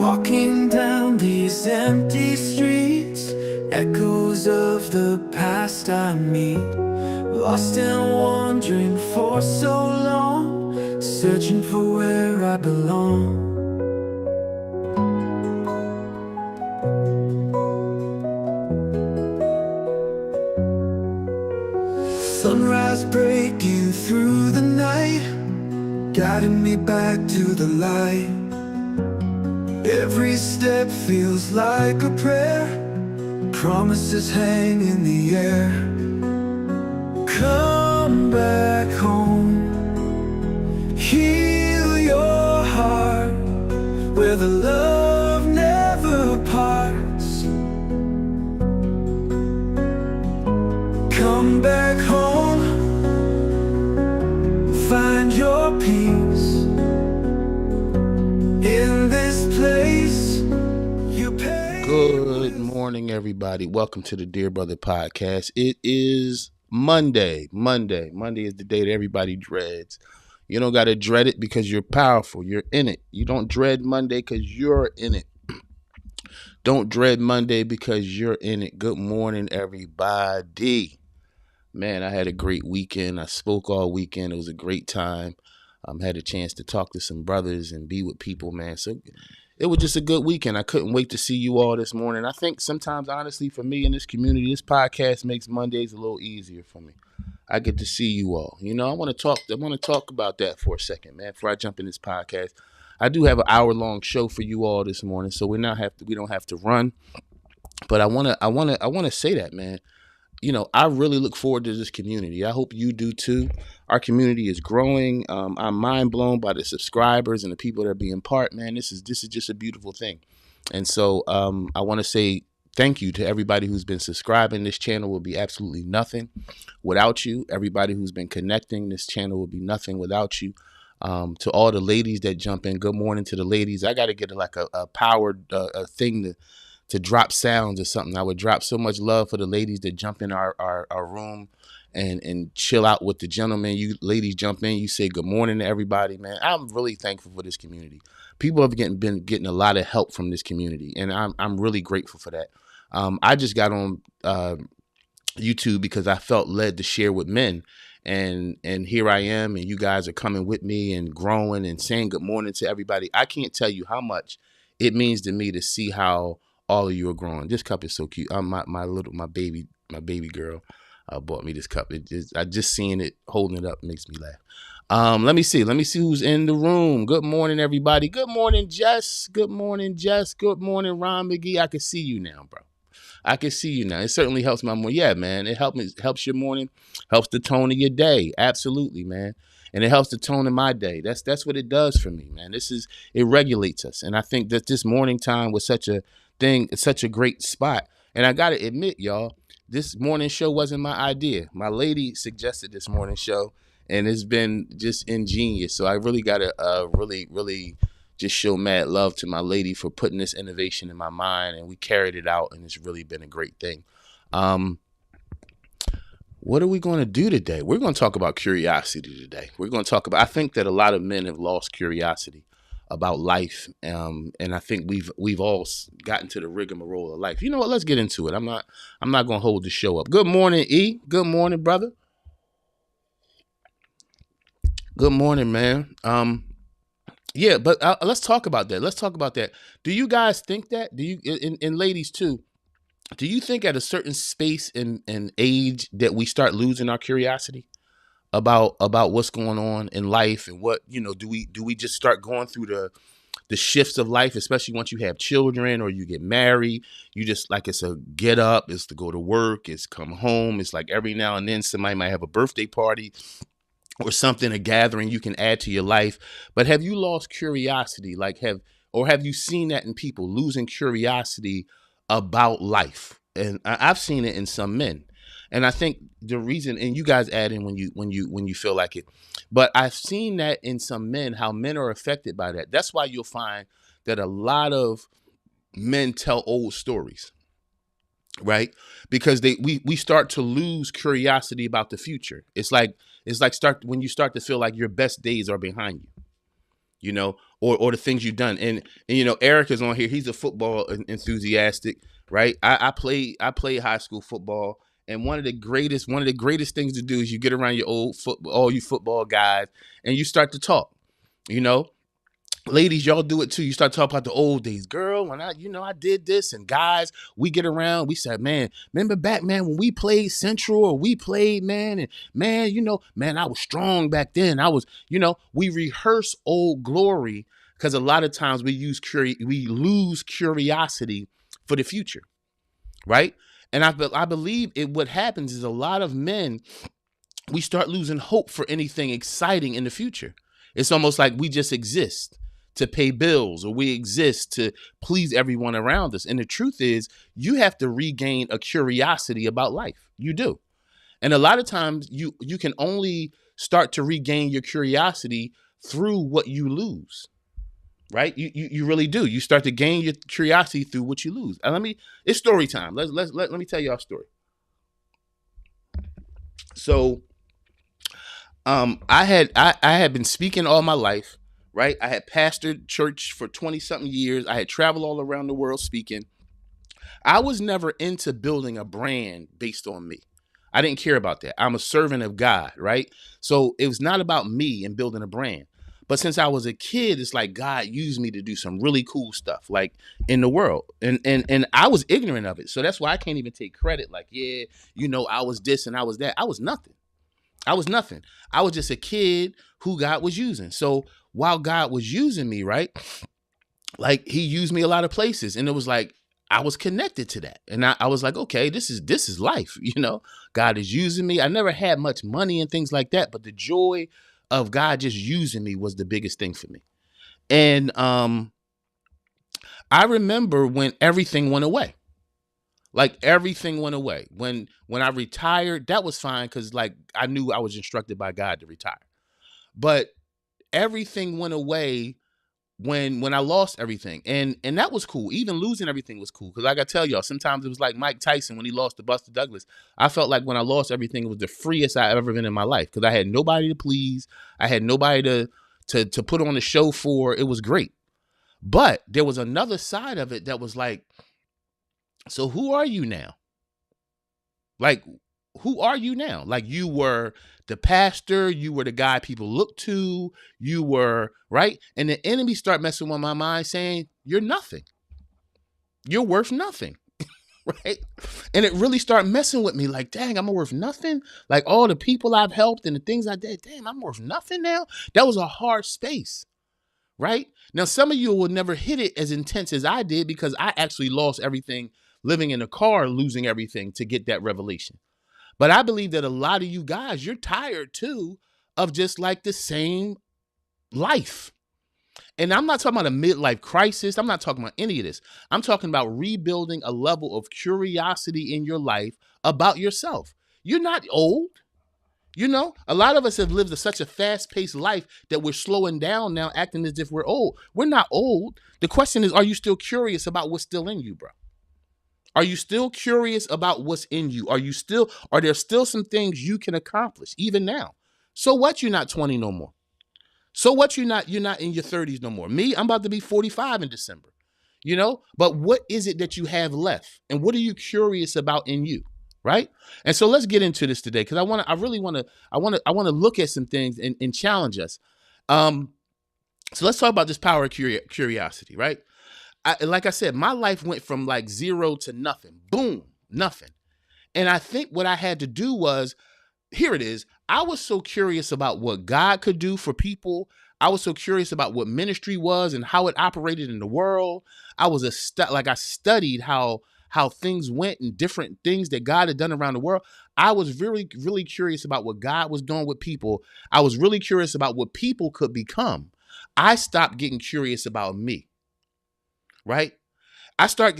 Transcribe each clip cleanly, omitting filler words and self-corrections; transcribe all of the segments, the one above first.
Walking down these empty streets, echoes of the past I meet. Lost and wandering for so long, searching for where I belong. Sunrise breaking through the night, guiding me back to the light. Every step feels like a prayer, promises hang in the air. Come back home, heal your heart, where the love never parts. Come back home, find your peace. In this place, you pay. Good morning, everybody. Welcome to the Dear Brother Podcast. It is Monday. Monday is the day that everybody dreads. You don't got to dread it because you're powerful. You're in it. You don't dread Monday because you're in it. Don't dread Monday because you're in it. Good morning, everybody. Man, I had a great weekend. I spoke all weekend. It was a great time. Had a chance to talk to some brothers and be with people, man. So it was just a good weekend. I couldn't wait to see you all this morning. I think sometimes, honestly, for me in this community, this podcast makes Mondays a little easier for me. I get to see you all. You know, I want to talk about that for a second, man, before I jump in this podcast. I do have an hour-long show for you all this morning, so we don't have to run. But I want to say that, man. You know, I really look forward to this community. I hope you do too. Our community is growing. I'm mind blown by the subscribers and the people that are being part. Man, this is just a beautiful thing. And so I want to say thank you to everybody who's been subscribing. This channel will be absolutely nothing without you. Everybody who's been connecting, this channel will be nothing without you. To all the ladies that jump in, good morning to the ladies. I got to get a powered thing to drop sounds or something. I would drop so much love for the ladies that jump in our room and chill out with the gentlemen. You ladies jump in, you say good morning to everybody, man. I'm really thankful for this community. People have been getting a lot of help from this community, and I'm really grateful for that. I just got on YouTube because I felt led to share with men. And here I am, and you guys are coming with me and growing and saying good morning to everybody. I can't tell you how much it means to me to see how all of you are growing. This cup is so cute. My baby girl bought me this cup. I just seeing it, holding it up makes me laugh. Let me see who's in the room. Good morning, everybody. Good morning, Jess. Good morning, Ron McGee. I can see you now, bro. I can see you now. It certainly helps my morning. Yeah, man. It helps your morning, helps the tone of your day. Absolutely, man. And it helps the tone of my day. That's what it does for me, man. It regulates us. And I think that this morning time was such a thing. It's such a great spot. And I got to admit, y'all, this morning show wasn't my idea. My lady suggested this morning show, and it's been just ingenious. So I really got to really just show mad love to my lady for putting this innovation in my mind, and we carried it out, and it's really been a great thing. What are we going to do today? We're going to talk about curiosity today. We're going to talk about, I think that a lot of men have lost curiosity about life. And I think we've all gotten to the rigmarole of life. You know what? Let's get into it. I'm not going to hold the show up. Good morning, E. Good morning, brother. Good morning, man. Yeah, but let's talk about that. Let's talk about that. Do you guys think that? Do you, and ladies too, do you think at a certain space and age that we start losing our curiosity about what's going on in life, and what, you know, do we just start going through the shifts of life, especially once you have children or you get married? You just, like, it's a get up, it's to go to work, it's come home. It's like every now and then somebody might have a birthday party or something, a gathering you can add to your life. But have you lost curiosity? Have you seen that in people losing curiosity about life? And I've seen it in some men. And I think the reason, and you guys add in when you feel like it, but I've seen that in some men, how men are affected by that. That's why you'll find that a lot of men tell old stories, right? Because we start to lose curiosity about the future. It's like when you start to feel like your best days are behind you. or the things you've done. And Eric is on here. He's a football enthusiastic, right? I played high school football, and one of the greatest things to do is you get around your all you football guys, and you start to talk. You know, ladies, y'all do it too. You start talking about the old days. Girl, when I did this, and guys, we get around, we said, man, remember back, man, when we played Central, or we played, man, and man, man, I was strong back then. We rehearse old glory, because a lot of times we lose curiosity for the future, right? And I believe what happens is a lot of men, we start losing hope for anything exciting in the future. It's almost like we just exist to pay bills, or we exist to please everyone around us. And the truth is, you have to regain a curiosity about life. You do. And a lot of times you can only start to regain your curiosity through what you lose, right? You really do. You start to gain your curiosity through what you lose. And it's story time. Let me tell y'all a story. So I had been speaking all my life, right? I had pastored church for 20 something years. I had traveled all around the world speaking. I was never into building a brand based on me. I didn't care about that. I'm a servant of God, right? So it was not about me and building a brand. But since I was a kid, it's like God used me to do some really cool stuff, like in the world. And I was ignorant of it. So that's why I can't even take credit. Like, yeah, I was this and I was that. I was nothing. I was just a kid who God was using. So while God was using me, right, like he used me a lot of places, and it was like I was connected to that. And I was like, okay, this is life. God is using me. I never had much money and things like that, but the joy of God just using me was the biggest thing for me. And I remember when everything went away. Like everything went away. When I retired, that was fine, because like I knew I was instructed by God to retire. But everything went away when I lost everything. And that was cool. Even losing everything was cool. Because like I tell y'all, sometimes it was like Mike Tyson when he lost to Buster Douglas. I felt like when I lost everything, it was the freest I've ever been in my life. Because I had nobody to please. I had nobody to put on a show for. It was great. But there was another side of it that was like, so who are you now? Like, who are you now? Like, you were the pastor, you were the guy people look to, you were, right? And the enemy start messing with my mind saying, you're nothing. You're worth nothing, right? And it really started messing with me like, dang, I'm worth nothing? Like all the people I've helped and the things I did, damn, I'm worth nothing now? That was a hard space, right? Now, some of you will never hit it as intense as I did, because I actually lost everything living in a car, losing everything to get that revelation. But I believe that a lot of you guys, you're tired too of just like the same life. And I'm not talking about a midlife crisis. I'm not talking about any of this. I'm talking about rebuilding a level of curiosity in your life about yourself. You're not old. A lot of us have lived such a fast-paced life that we're slowing down now, acting as if we're old. We're not old. The question is, are you still curious about what's still in you, bro? Are you still curious about what's in you? Are there still some things you can accomplish even now? So what, you're not 20 no more? So what, you're not in your 30s no more? Me, I'm about to be 45 in December. But what is it that you have left? And what are you curious about in you? Right? And so let's get into this today, because I really want to look at some things and challenge us. So let's talk about this power of curiosity, right? Like I said, my life went from like zero to nothing. Boom, nothing. And I think what I had to do was, here it is. I was so curious about what God could do for people. I was so curious about what ministry was and how it operated in the world. I studied how things went and different things that God had done around the world. I was really, really curious about what God was doing with people. I was really curious about what people could become. I stopped getting curious about me. Right? I stopped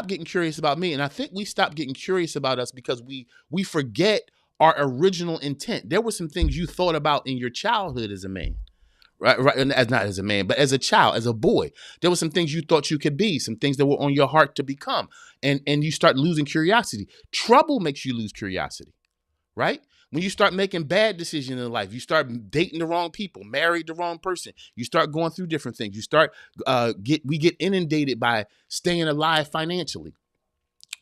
getting curious about me. And I think we stopped getting curious about us because we forget our original intent. There were some things you thought about in your childhood as a man, right? And not as a man, but as a child, as a boy. There were some things you thought you could be, some things that were on your heart to become. And you start losing curiosity. Trouble makes you lose curiosity, right? When you start making bad decisions in life, you start dating the wrong people, married the wrong person, you start going through different things. You start we get inundated by staying alive financially.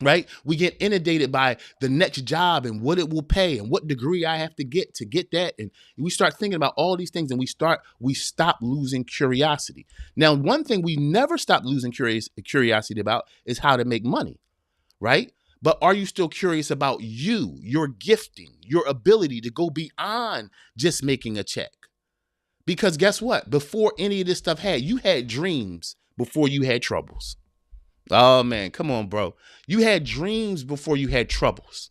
Right? We get inundated by the next job and what it will pay and what degree I have to get that. And we start thinking about all these things and we stop losing curiosity. Now, one thing we never stop losing curiosity about is how to make money, right? But are you still curious about you, your gifting, your ability to go beyond just making a check? Because guess what? Before any of this stuff you had dreams before you had troubles. Oh man, come on, bro. You had dreams before you had troubles.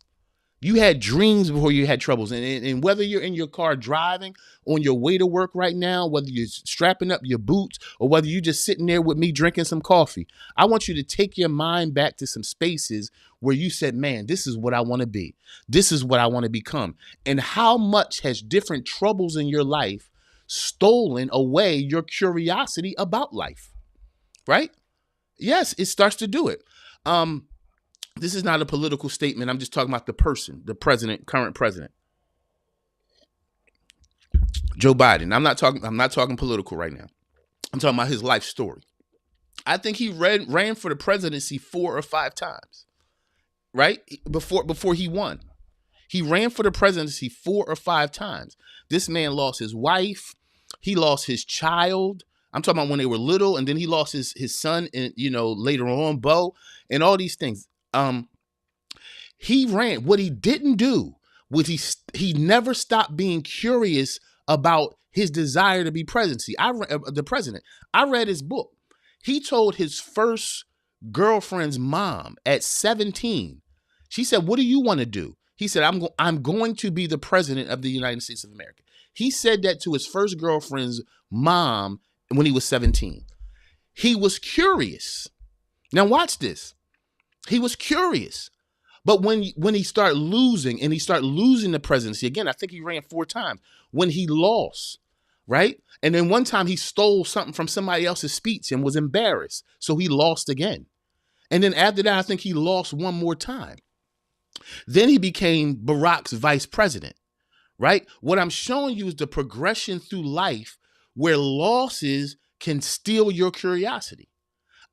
You had dreams before you had troubles. And whether you're in your car driving on your way to work right now, whether you're strapping up your boots or whether you're just sitting there with me drinking some coffee, I want you to take your mind back to some spaces where you said, man, this is what I want to be. This is what I want to become. And how much has different troubles in your life stolen away your curiosity about life, right? Yes, it starts to do it. This is not a political statement. I'm just talking about the person, the president, current president, Joe Biden. I'm not talking political right now. I'm talking about his life story. I think he ran for the presidency 4 or 5 times, right? Before he won. He ran for the presidency 4 or 5 times. This man lost his wife. He lost his child. I'm talking about when they were little, and then he lost his son, and later on, Bo, and all these things. He ran. What he didn't do was he never stopped being curious about his desire to be the president. I read his book. He told his first girlfriend's mom at 17. She said, "What do you want to do?" He said, I'm going to be the president of the United States of America. He said that to his first girlfriend's mom when he was 17. He was curious. Now watch this. He was curious. But when he started losing the presidency, again, I think he ran 4 times, when he lost, right? And then one time he stole something from somebody else's speech and was embarrassed. So he lost again. And then after that, I think he lost one more time. Then he became Barack's vice president, right? What I'm showing you is the progression through life where losses can steal your curiosity.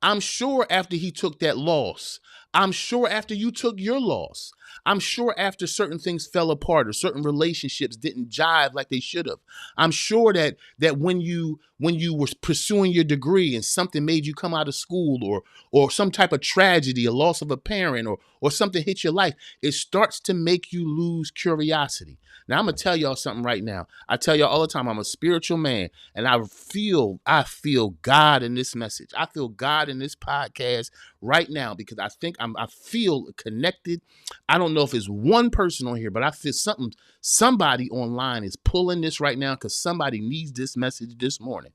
I'm sure after he took that loss, I'm sure after you took your loss, I'm sure after certain things fell apart or certain relationships didn't jive like they should have, I'm sure that when you were pursuing your degree and something made you come out of school or some type of tragedy, a loss of a parent or something hit your life, it starts to make you lose curiosity. Now, I'm going to tell y'all something right now. I tell y'all all the time, I'm a spiritual man, and I feel God in this message. I feel God in this podcast right now because I feel connected. I don't know if it's one person on here, but I feel somebody online is pulling this right now because somebody needs this message this morning.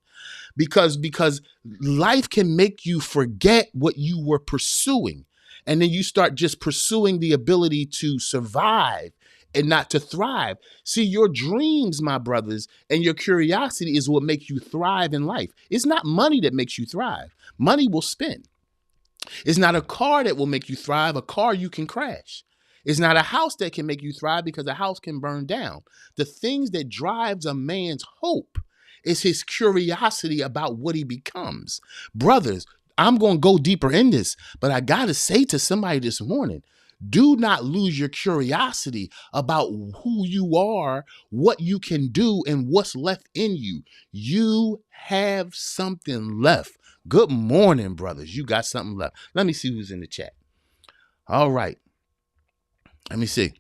Because life can make you forget what you were pursuing. And then you start just pursuing the ability to survive and not to thrive. See, your dreams, my brothers, and your curiosity is what makes you thrive in life. It's not money that makes you thrive. Money will spend. It's not a car that will make you thrive. A car you can crash. It's not a house that can make you thrive because a house can burn down. The things that drives a man's hope is his curiosity about what he becomes. Brothers, I'm going to go deeper in this, but I got to say to somebody this morning, do not lose your curiosity about who you are, what you can do, and what's left in you. You have something left. Good morning, brothers. You got something left. Let me see who's in the chat. All right. Let me see.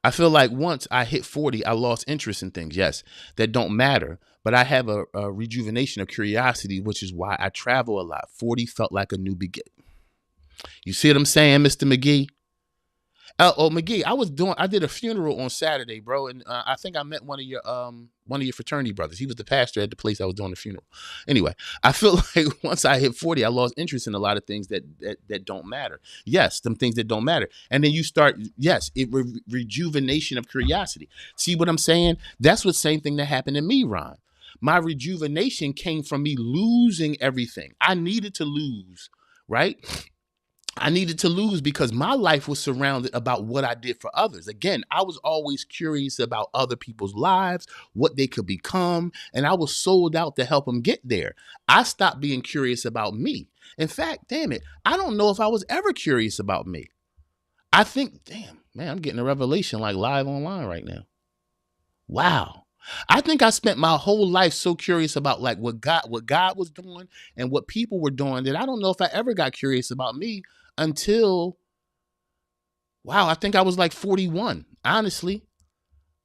I feel like once I hit 40, I lost interest in things. Yes, that don't matter. But I have a rejuvenation of curiosity, which is why I travel a lot. 40 felt like a new beginning. You see what I'm saying, Mr. McGee? McGee, I did a funeral on Saturday, bro, and I think I met one of your fraternity brothers. He was the pastor at the place I was doing the funeral. Anyway, I feel like once I hit 40, I lost interest in a lot of things that don't matter. Yes, them things that don't matter, and then you start. Yes, rejuvenation of curiosity. See what I'm saying? That's the same thing that happened to me, Ron. My rejuvenation came from me losing everything I needed to lose, right? I needed to lose because my life was surrounded about what I did for others. Again, I was always curious about other people's lives, what they could become, and I was sold out to help them get there. I stopped being curious about me. In fact, damn it, I don't know if I was ever curious about me. I think, damn, man, I'm getting a revelation like live online right now. Wow. I think I spent my whole life so curious about like what God was doing and what people were doing that I don't know if I ever got curious about me until, wow, I think I was like 41. Honestly,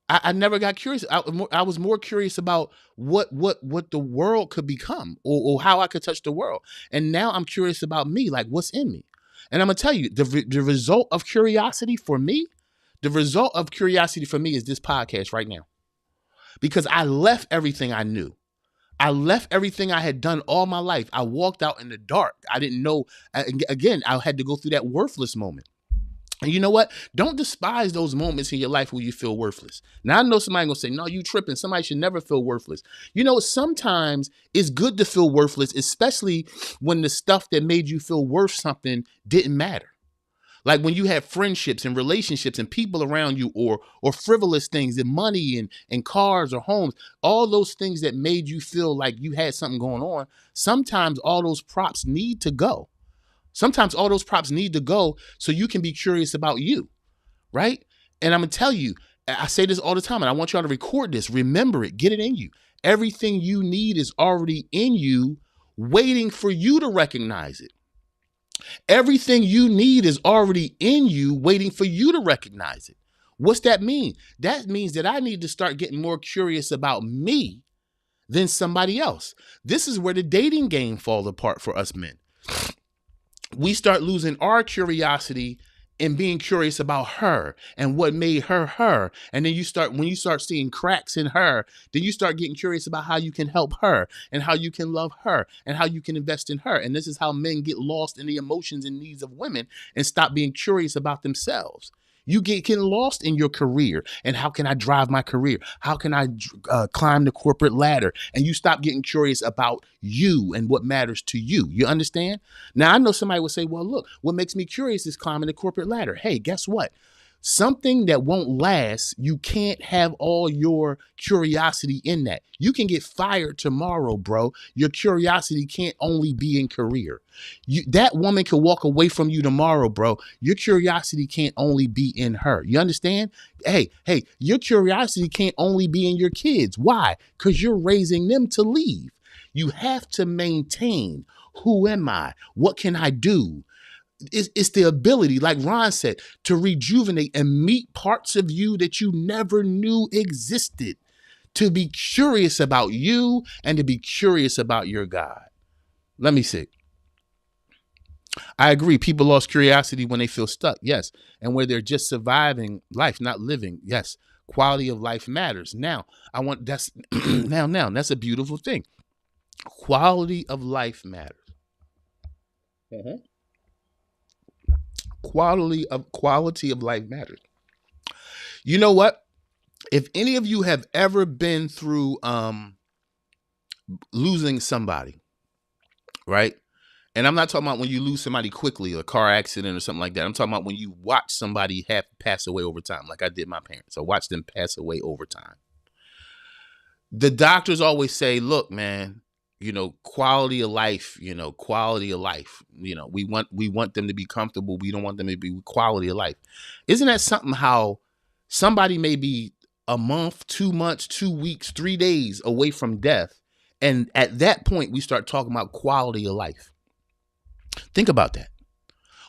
I never got curious. I was more curious about what the world could become, or how I could touch the world. And now I'm curious about me, like what's in me. And I'm gonna tell you, the result of curiosity for me, is this podcast right now. Because I left everything I knew. I left everything I had done all my life. I walked out in the dark. I didn't know. Again, I had to go through that worthless moment. And you know what? Don't despise those moments in your life where you feel worthless. Now, I know somebody gonna say, no, you tripping. Somebody should never feel worthless. You know, sometimes it's good to feel worthless, especially when the stuff that made you feel worth something didn't matter. Like when you have friendships and relationships and people around you, or frivolous things and money and cars or homes, all those things that made you feel like you had something going on. Sometimes all those props need to go. Sometimes all those props need to go so you can be curious about you, right? And I'm going to tell you, I say this all the time, and I want y'all to record this. Remember it. Get it in you. Everything you need is already in you, waiting for you to recognize it. Everything you need is already in you, waiting for you to recognize it. What's that mean? That means that I need to start getting more curious about me than somebody else. This is where the dating game falls apart for us men. We start losing our curiosity and being curious about her and what made her her. And then when you start seeing cracks in her, then you start getting curious about how you can help her and how you can love her and how you can invest in her. And this is how men get lost in the emotions and needs of women and stop being curious about themselves. You get lost in your career and how can I drive my career? How can I climb the corporate ladder? And you stop getting curious about you and what matters to you. You understand? Now, I know somebody would say, well, look, what makes me curious is climbing the corporate ladder. Hey, guess what? Something that won't last, you can't have all your curiosity in that. You can get fired tomorrow, bro. Your curiosity can't only be in career. That woman can walk away from you tomorrow, bro. Your curiosity can't only be in her. You understand? Hey, your curiosity can't only be in your kids. Why? Because you're raising them to leave. You have to maintain. Who am I? What can I do? It's the ability, like Ron said, to rejuvenate and meet parts of you that you never knew existed, to be curious about you and to be curious about your God. Let me see. I agree. People lost curiosity when they feel stuck. Yes. And where they're just surviving life, not living. Yes. Quality of life matters. Now, that's a beautiful thing. Quality of life matters. Mm-hmm. Quality of life matters. You know what? If any of you have ever been through losing somebody, right? And I'm not talking about when you lose somebody quickly, a car accident or something like that. I'm talking about when you watch somebody pass away over time, like I did my parents. I watched them pass away over time. The doctors always say, look, man, quality of life, we want them to be comfortable. We don't want them to be quality of life. Isn't that something how somebody may be a month, 2 months, 2 weeks, 3 days away from death. And at that point, we start talking about quality of life. Think about that.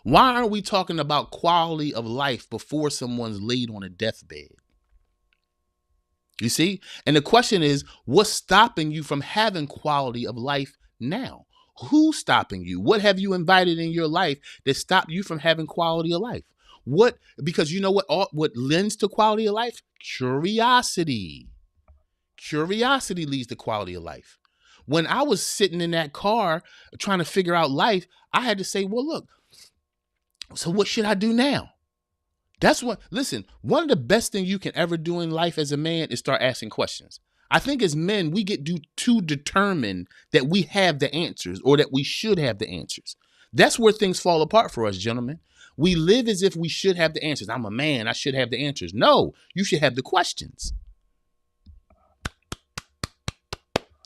Why aren't we talking about quality of life before someone's laid on a deathbed? You see? And the question is, what's stopping you from having quality of life now? Who's stopping you? What have you invited in your life that stopped you from having quality of life? Because you know what lends to quality of life? Curiosity. Curiosity leads to quality of life. When I was sitting in that car trying to figure out life, I had to say, well, look, so what should I do now? One of the best things you can ever do in life as a man is start asking questions. I think as men, we get too determined that we have the answers or that we should have the answers. That's where things fall apart for us, gentlemen. We live as if we should have the answers. I'm a man, I should have the answers. No, you should have the questions.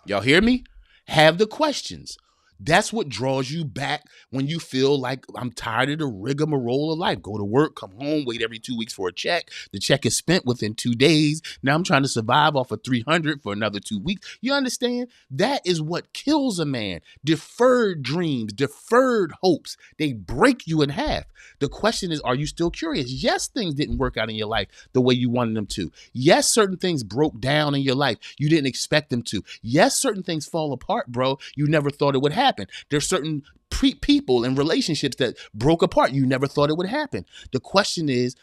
Y'all hear me? Have the questions. That's what draws you back when you feel like I'm tired of the rigmarole of life. Go to work, come home, wait every 2 weeks for a check. The check is spent within 2 days. Now I'm trying to survive off of 300 for another 2 weeks. You understand? That is what kills a man. Deferred dreams, deferred hopes. They break you in half. The question is, are you still curious? Yes, things didn't work out in your life the way you wanted them to. Yes, certain things broke down in your life. You didn't expect them to. Yes, certain things fall apart, bro. You never thought it would happen. There's certain people and relationships that broke apart. You never thought it would happen. The question is,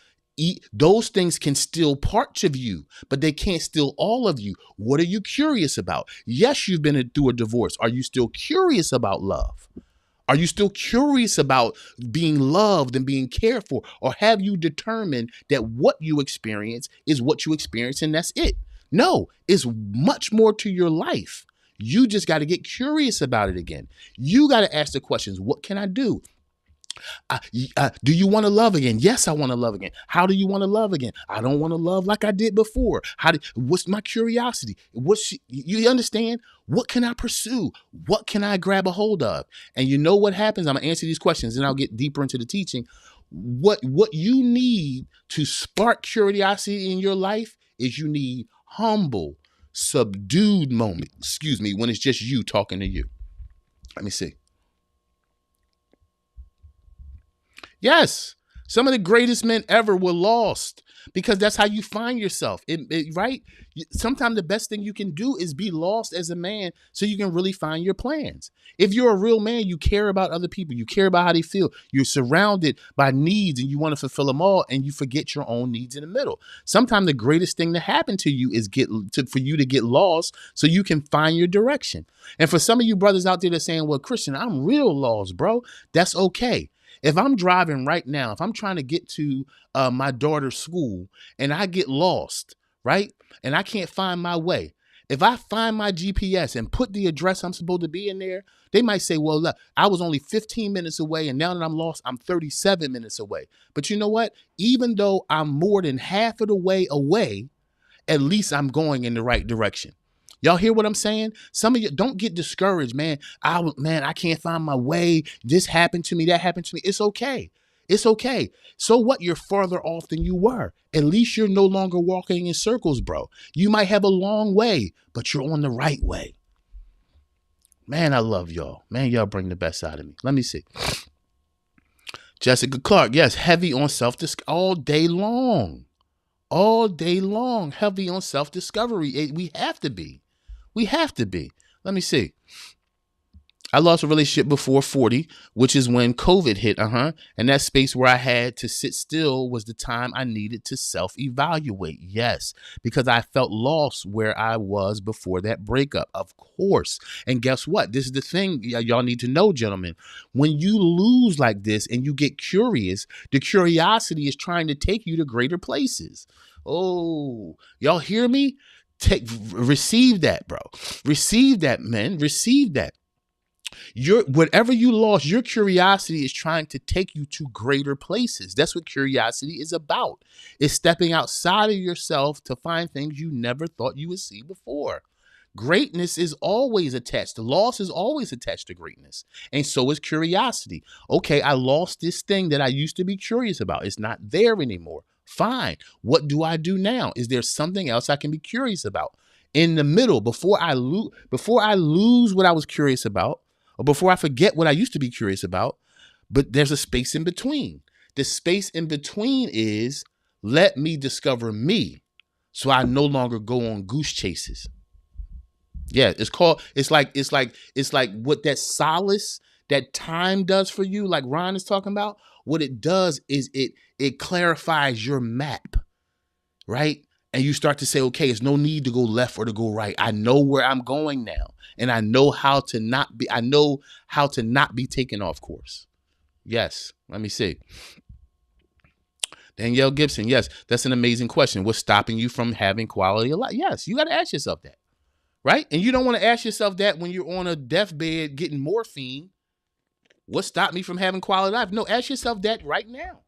those things can steal parts of you, but they can't steal all of you. What are you curious about? Yes, you've been through a divorce. Are you still curious about love? Are you still curious about being loved and being cared for? Or have you determined that what you experience is what you experience and that's it? No, it's much more to your life. You just got to get curious about it again. You got to ask the questions. What can I do? Do you want to love again? Yes, I want to love again. How do you want to love again? I don't want to love like I did before. What's my curiosity? You understand? What can I pursue? What can I grab a hold of? And you know what happens? I'm going to answer these questions and I'll get deeper into the teaching. What you need to spark curiosity in your life is you need humble, subdued moment, when it's just you talking to you. Let me see. Yes, some of the greatest men ever were lost because that's how you find yourself, right? Sometimes the best thing you can do is be lost as a man so you can really find your plans. If you're a real man, you care about other people. You care about how they feel. You're surrounded by needs and you want to fulfill them all and you forget your own needs in the middle. Sometimes the greatest thing to happen to you is for you to get lost so you can find your direction. And for some of you brothers out there that are saying, well, Christian, I'm real lost, bro. That's okay. If I'm driving right now, if I'm trying to get to my daughter's school and I get lost, right? And I can't find my way. If I find my GPS and put the address I'm supposed to be in there, they might say, well, look, I was only 15 minutes away and now that I'm lost, I'm 37 minutes away. But you know what? Even though I'm more than half of the way away, at least I'm going in the right direction. Y'all hear what I'm saying? Some of you don't get discouraged, man. I can't find my way. This happened to me. That happened to me. It's okay. It's okay. So what? You're farther off than you were. At least you're no longer walking in circles, bro. You might have a long way, but you're on the right way. Man, I love y'all. Man, y'all bring the best out of me. Let me see. Jessica Clark. Yes, heavy on self-discovery all day long. All day long, heavy on self-discovery. We have to be. We have to be. Let me see. I lost a relationship before 40, which is when COVID hit. And that space where I had to sit still was the time I needed to self-evaluate. Yes, because I felt lost where I was before that breakup, of course. And guess what? This is the thing y'all need to know, gentlemen. When you lose like this and you get curious, the curiosity is trying to take you to greater places. Oh, y'all hear me? Receive that, bro. Receive that, man. Receive that. Whatever you lost, your curiosity is trying to take you to greater places. That's what curiosity is about. It's stepping outside of yourself to find things you never thought you would see before. Greatness is always attached. Loss is always attached to greatness. And so is curiosity. Okay, I lost this thing that I used to be curious about. It's not there anymore. Fine. What do I do now? Is there something else I can be curious about? In the middle, before I lose what I was curious about, or before I forget what I used to be curious about, but there's a space in between. The space in between is let me discover me so I no longer go on goose chases. Yeah, it's like what that solace, that time does for you, like Ron is talking about. What it does is it clarifies your map, right? And you start to say, okay, there's no need to go left or to go right. I know where I'm going now. And I know how to not be taken off course. Yes. Let me see. Danielle Gibson. Yes. That's an amazing question. What's stopping you from having quality of life? Yes. You got to ask yourself that. Right. And you don't want to ask yourself that when you're on a deathbed getting morphine. What stopped me from having quality life? No, ask yourself that right now.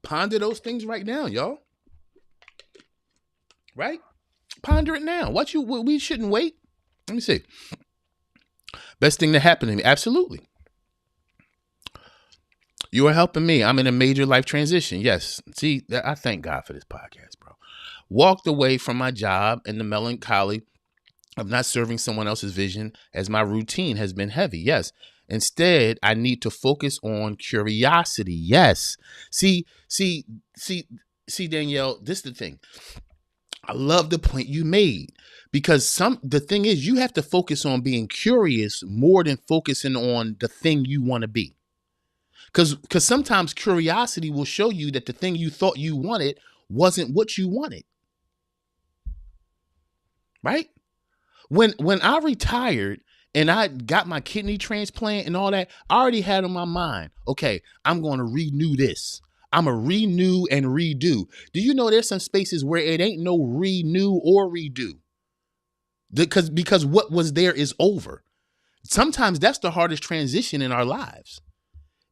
Ponder those things right now, y'all. Right? Ponder it now. We shouldn't wait. Let me see. Best thing that happened to me. Absolutely. You are helping me. I'm in a major life transition. Yes. See, I thank God for this podcast, bro. Walked away from my job and the melancholy of not serving someone else's vision as my routine has been heavy. Yes. Instead, I need to focus on curiosity. Yes. See, Danielle, this is the thing. I love the point you made, because the thing is, you have to focus on being curious more than focusing on the thing you want to be. Because sometimes curiosity will show you that the thing you thought you wanted wasn't what you wanted. Right? When I retired and I got my kidney transplant and all that, I already had on my mind, okay, I'm going to renew this. I'm a renew and redo. Do you know there's some spaces where it ain't no renew or redo? Because what was there is over. Sometimes that's the hardest transition in our lives,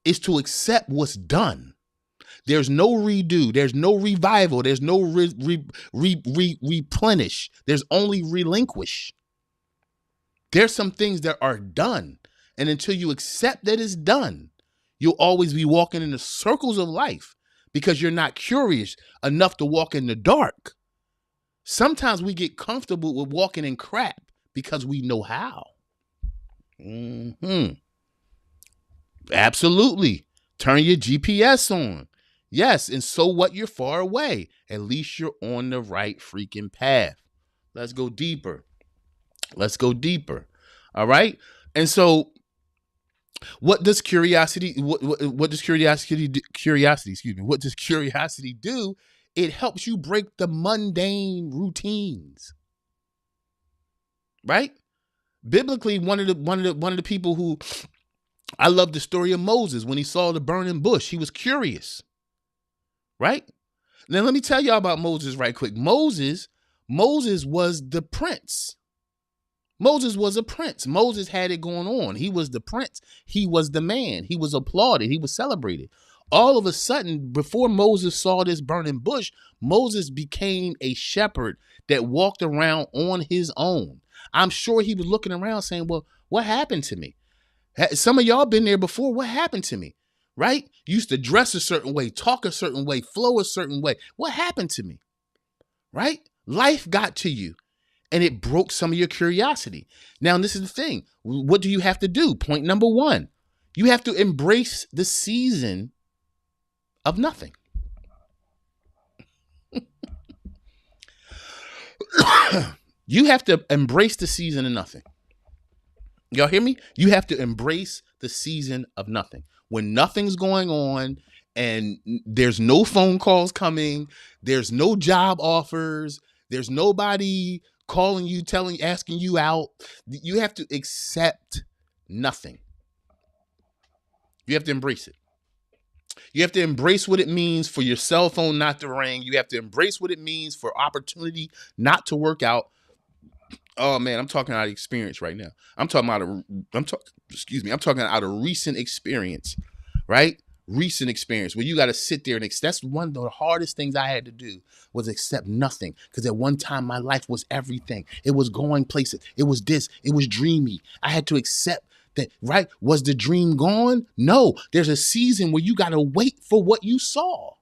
is to accept what's done. There's no redo. There's no revival. There's no replenish. There's only relinquish. There's some things that are done. And until you accept that it's done, you'll always be walking in the circles of life because you're not curious enough to walk in the dark. Sometimes we get comfortable with walking in crap because we know how. Absolutely. Turn your GPS on. Yes, and so what? You're far away. At least you're on the right freaking path. Let's go deeper. All right? And so what does curiosity do? It helps you break the mundane routines. Right? Biblically, one of the people who, I love the story of Moses. When he saw the burning bush, he was curious. Right? Now let me tell y'all about Moses right quick. Moses was the prince. Moses was a prince. Moses had it going on. He was the prince. He was the man. He was applauded. He was celebrated. All of a sudden, before Moses saw this burning bush, Moses became a shepherd that walked around on his own. I'm sure he was looking around saying, well, what happened to me? Some of y'all been there before. What happened to me? Right? Used to dress a certain way, talk a certain way, flow a certain way. What happened to me? Right? Life got to you and it broke some of your curiosity. Now, this is the thing. What do you have to do? Point number one, you have to embrace the season of nothing. You have to embrace the season of nothing. Y'all hear me? You have to embrace the season of nothing. When nothing's going on and there's no phone calls coming, there's no job offers, there's nobody calling you, asking you out, you have to accept nothing. You have to embrace it. You have to embrace what it means for your cell phone not to ring. You have to embrace what it means for opportunity not to work out. Oh man, I'm talking out of experience right now. I'm talking out of recent experience, right? Recent experience where you got to sit there and that's one of the hardest things I had to do was accept nothing. Because at one time my life was everything. It was going places. It was this. It was dreamy. I had to accept that, right? Was the dream gone? No. There's a season where you got to wait for what you saw.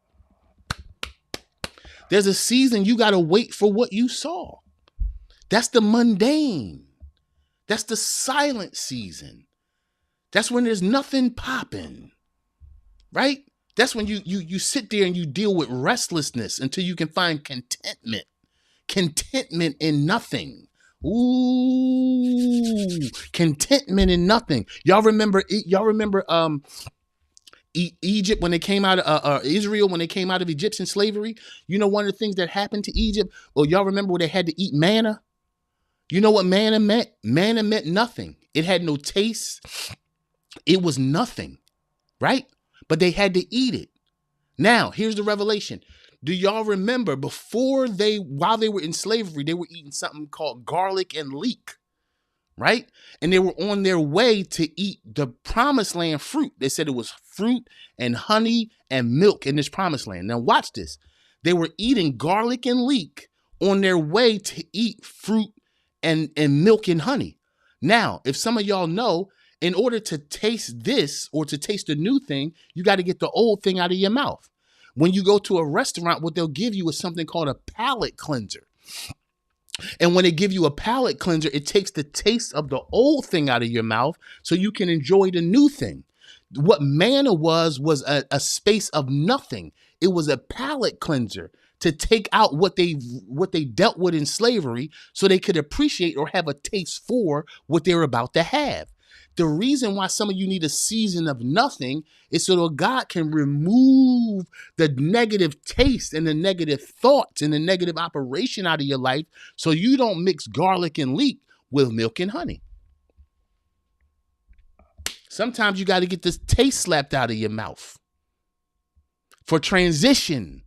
There's a season you got to wait for what you saw. That's the mundane. That's the silent season. That's when there's nothing popping, right? That's when you sit there and you deal with restlessness until you can find contentment. Contentment in nothing. Ooh, contentment in nothing. Y'all remember Egypt when they came out of Israel when they came out of Egyptian slavery? You know one of the things that happened to Egypt? Well, y'all remember where they had to eat manna? You know what manna meant? Manna meant nothing. It had no taste. It was nothing, right? But they had to eat it. Now, here's the revelation. Do y'all remember while they were in slavery, they were eating something called garlic and leek, right? And they were on their way to eat the promised land fruit. They said it was fruit and honey and milk in this promised land. Now watch this. They were eating garlic and leek on their way to eat fruit and milk and honey. Now, if some of y'all know, in order to taste this or to taste the new thing, you got to get the old thing out of your mouth. When you go to a restaurant, what they'll give you is something called a palate cleanser. And when they give you a palate cleanser, it takes the taste of the old thing out of your mouth so you can enjoy the new thing. What manna was a space of nothing. It was a palate cleanser to take out what they dealt with in slavery so they could appreciate or have a taste for what they're about to have. The reason why some of you need a season of nothing is so that God can remove the negative taste and the negative thoughts and the negative operation out of your life so you don't mix garlic and leek with milk and honey. Sometimes you got to get this taste slapped out of your mouth. For transition's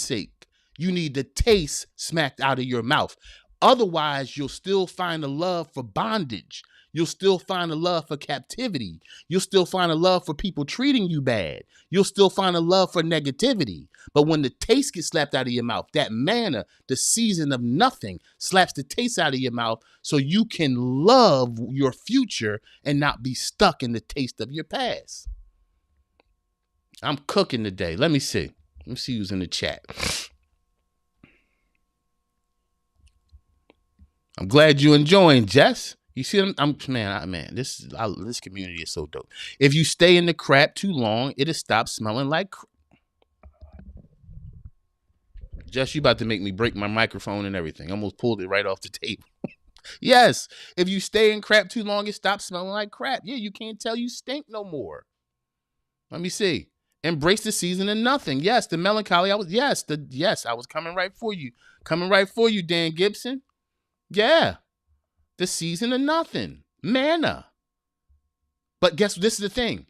sake, you need the taste smacked out of your mouth. Otherwise, you'll still find a love for bondage. You'll still find a love for captivity. You'll still find a love for people treating you bad. You'll still find a love for negativity. But when the taste gets slapped out of your mouth, that manna, the season of nothing, slaps the taste out of your mouth so you can love your future and not be stuck in the taste of your past. I'm cooking today. Let me see. Let me see who's in the chat. I'm glad you're enjoying, Jess. You see, this community is so dope. If you stay in the crap too long, it'll stop smelling like crap. Jess, you about to make me break my microphone and everything. I almost pulled it right off the table. Yes, if you stay in crap too long, it stops smelling like crap. Yeah, you can't tell you stink no more. Let me see. Embrace the season of nothing. Yes, the melancholy. I was coming right for you. Coming right for you, Dan Gibson. Yeah. The season of nothing. Manna. But guess this is the thing.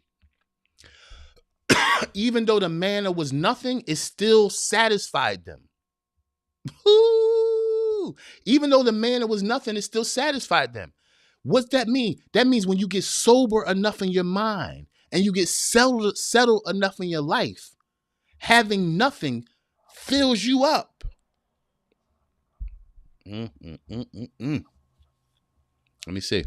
Even though the manna was nothing, it still satisfied them. Ooh. Even though the manna was nothing, it still satisfied them. What's that mean? That means when you get sober enough in your mind and you get settled enough in your life, having nothing fills you up. Let me see.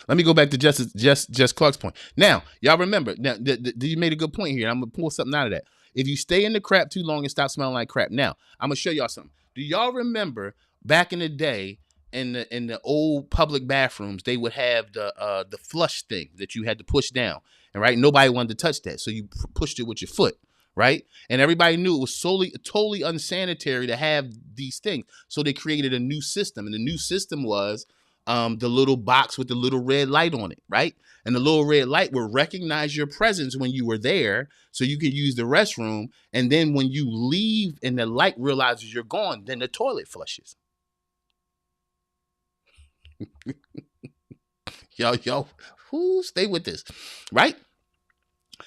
Let me go back to Jess Clark's point. Now, y'all remember, you made a good point here. I'm going to pull something out of that. If you stay in the crap too long and stop smelling like crap. Now, I'm going to show y'all something. Do y'all remember back in the day in the old public bathrooms, they would have the flush thing that you had to push down. And right, nobody wanted to touch that. So you pushed it with your foot. Right. And everybody knew it was totally unsanitary to have these things. So they created a new system. And the new system was the little box with the little red light on it. Right. And the little red light will recognize your presence when you were there so you can use the restroom. And then when you leave and the light realizes you're gone, then the toilet flushes. Yo, stay with this. Right.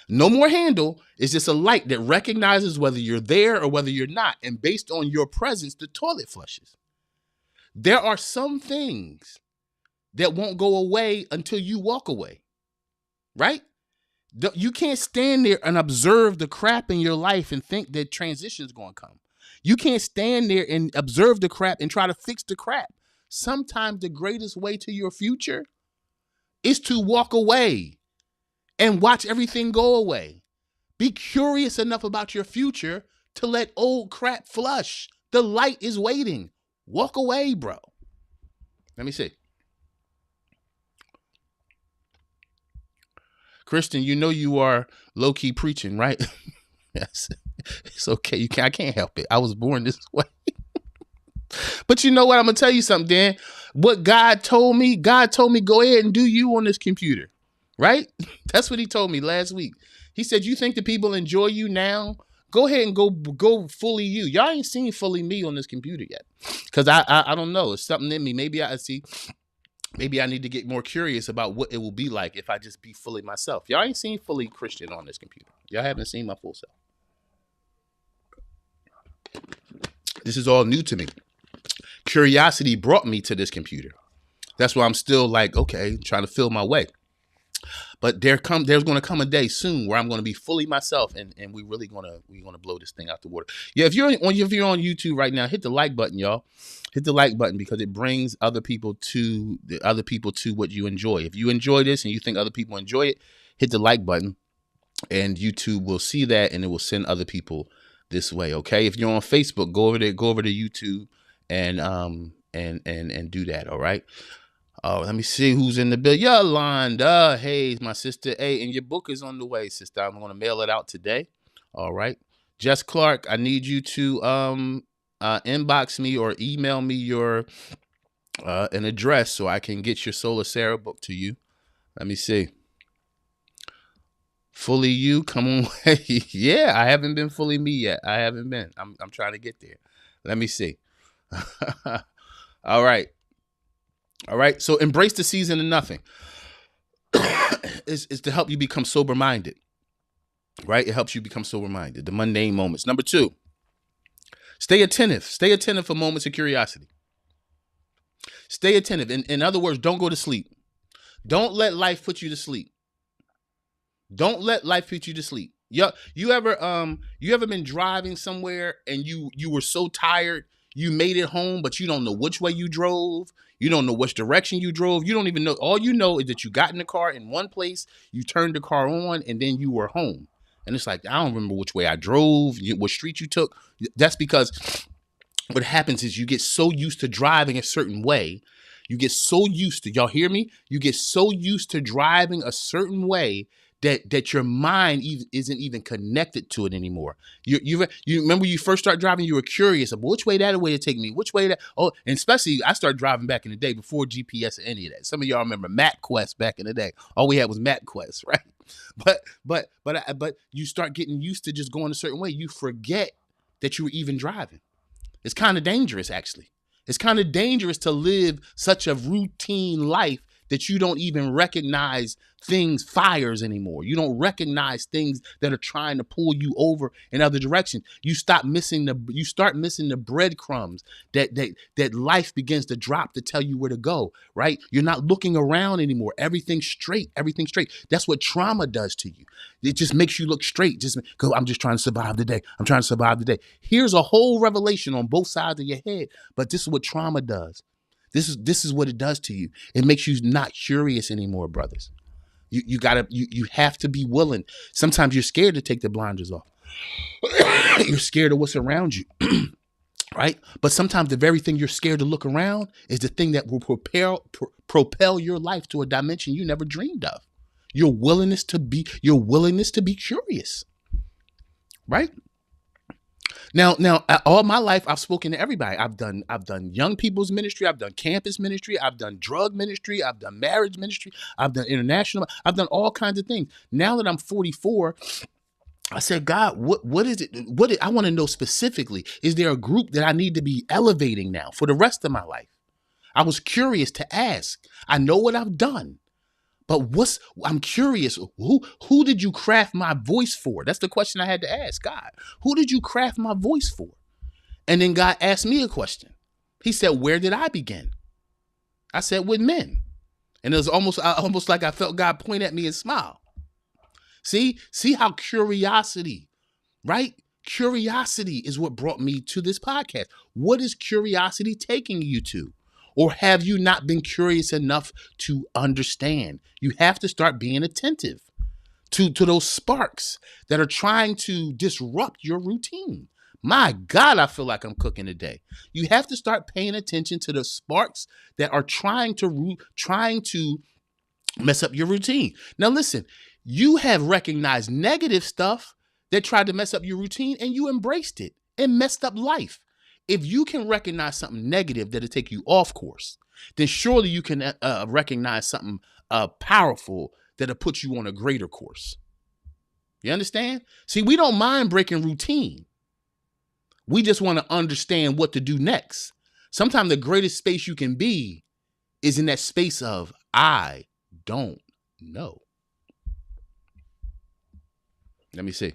No more handle. It's just a light that recognizes whether you're there or whether you're not. And based on your presence, the toilet flushes. There are some things that won't go away until you walk away. Right? You can't stand there and observe the crap in your life and think that transition is going to come. You can't stand there and observe the crap and try to fix the crap. Sometimes the greatest way to your future is to walk away and watch everything go away. Be curious enough about your future to let old crap flush. The light is waiting. Walk away, bro. Let me see. Kristen, you know you are low-key preaching, right? Yes. It's okay. I can't help it. I was born this way. But you know what? I'm going to tell you something, Dan. What God told me go ahead and do you on this computer. Right? That's what he told me last week. He said, you think the people enjoy you now? Go ahead and go fully you. Y'all ain't seen fully me on this computer yet. Because I don't know. It's something in me. Maybe I need to get more curious about what it will be like if I just be fully myself. Y'all ain't seen fully Christian on this computer. Y'all haven't seen my full self. This is all new to me. Curiosity brought me to this computer. That's why I'm still like, okay, trying to feel my way. But there's going to come a day soon where I'm going to be fully myself, and we're going to blow this thing out the water. Yeah, if you're on YouTube right now, hit the like button, y'all. Hit the like button because it brings other people to what you enjoy. If you enjoy this and you think other people enjoy it, hit the like button, and YouTube will see that and it will send other people this way. Okay, if you're on Facebook, go over to YouTube and do that. All right. Oh, let me see who's in the bill. Yolanda Hayes, my sister. Hey, and your book is on the way, sister. I'm going to mail it out today. All right. Jess Clark, I need you to inbox me or email me your an address so I can get your Solar Sarah book to you. Let me see. Fully you, come on. Yeah, I haven't been fully me yet. I haven't been. I'm trying to get there. Let me see. All right. All right. So embrace the season of nothing. is to help you become sober-minded. Right? It helps you become sober-minded. The mundane moments. Number 2, stay attentive. Stay attentive for moments of curiosity. Stay attentive. In other words, don't go to sleep. Don't let life put you to sleep. Don't let life put you to sleep. You ever been driving somewhere and you were so tired, you made it home, but you don't know which way you drove. You don't know which direction you drove. You don't even know. All you know is that you got in the car in one place, you turned the car on, and then you were home. And it's like, I don't remember which way I drove, what street you took. That's because what happens is you get so used to driving a certain way. You get so used to, y'all hear me? You get so used to driving a certain way that your mind isn't even connected to it anymore. You remember you first start driving, you were curious about which way that way to take me, which way that. Oh, and especially I started driving back in the day before GPS or any of that. Some of y'all remember MapQuest back in the day. All we had was MapQuest, right? But you start getting used to just going a certain way. You forget that you were even driving. It's kind of dangerous, actually. It's kind of dangerous to live such a routine life that you don't even recognize fires anymore. You don't recognize things that are trying to pull you over in other directions. You start missing the breadcrumbs that life begins to drop to tell you where to go, right? You're not looking around anymore. Everything's straight. That's what trauma does to you. It just makes you look straight. Just go, I'm just trying to survive the day. Here's a whole revelation on both sides of your head, but this is what trauma does. This is what it does to you. It makes you not curious anymore, brothers. You have to be willing. Sometimes you're scared to take the blinders off. You're scared of what's around you, right? But sometimes the very thing you're scared to look around is the thing that will propel your life to a dimension you never dreamed of. Your willingness to be curious, right? Now, all my life, I've spoken to everybody. I've done young people's ministry. I've done campus ministry. I've done drug ministry. I've done marriage ministry. I've done international. I've done all kinds of things. Now that I'm 44, I said, God, what is it? I want to know specifically, is there a group that I need to be elevating now for the rest of my life? I was curious to ask. I know what I've done. But I'm curious, who did you craft my voice for? That's the question I had to ask God. Who did you craft my voice for? And then God asked me a question. He said, where did I begin? I said, with men. And it was almost like I felt God point at me and smile. See how curiosity, right? Curiosity is what brought me to this podcast. What is curiosity taking you to? Or have you not been curious enough to understand? You have to start being attentive to those sparks that are trying to disrupt your routine. My God, I feel like I'm cooking today. You have to start paying attention to the sparks that are trying to mess up your routine. Now, listen, you have recognized negative stuff that tried to mess up your routine and you embraced it and messed up life. If you can recognize something negative that'll take you off course, then surely you can recognize something powerful that'll put you on a greater course. You understand? See, we don't mind breaking routine. We just want to understand what to do next. Sometimes the greatest space you can be is in that space of, I don't know. Let me see.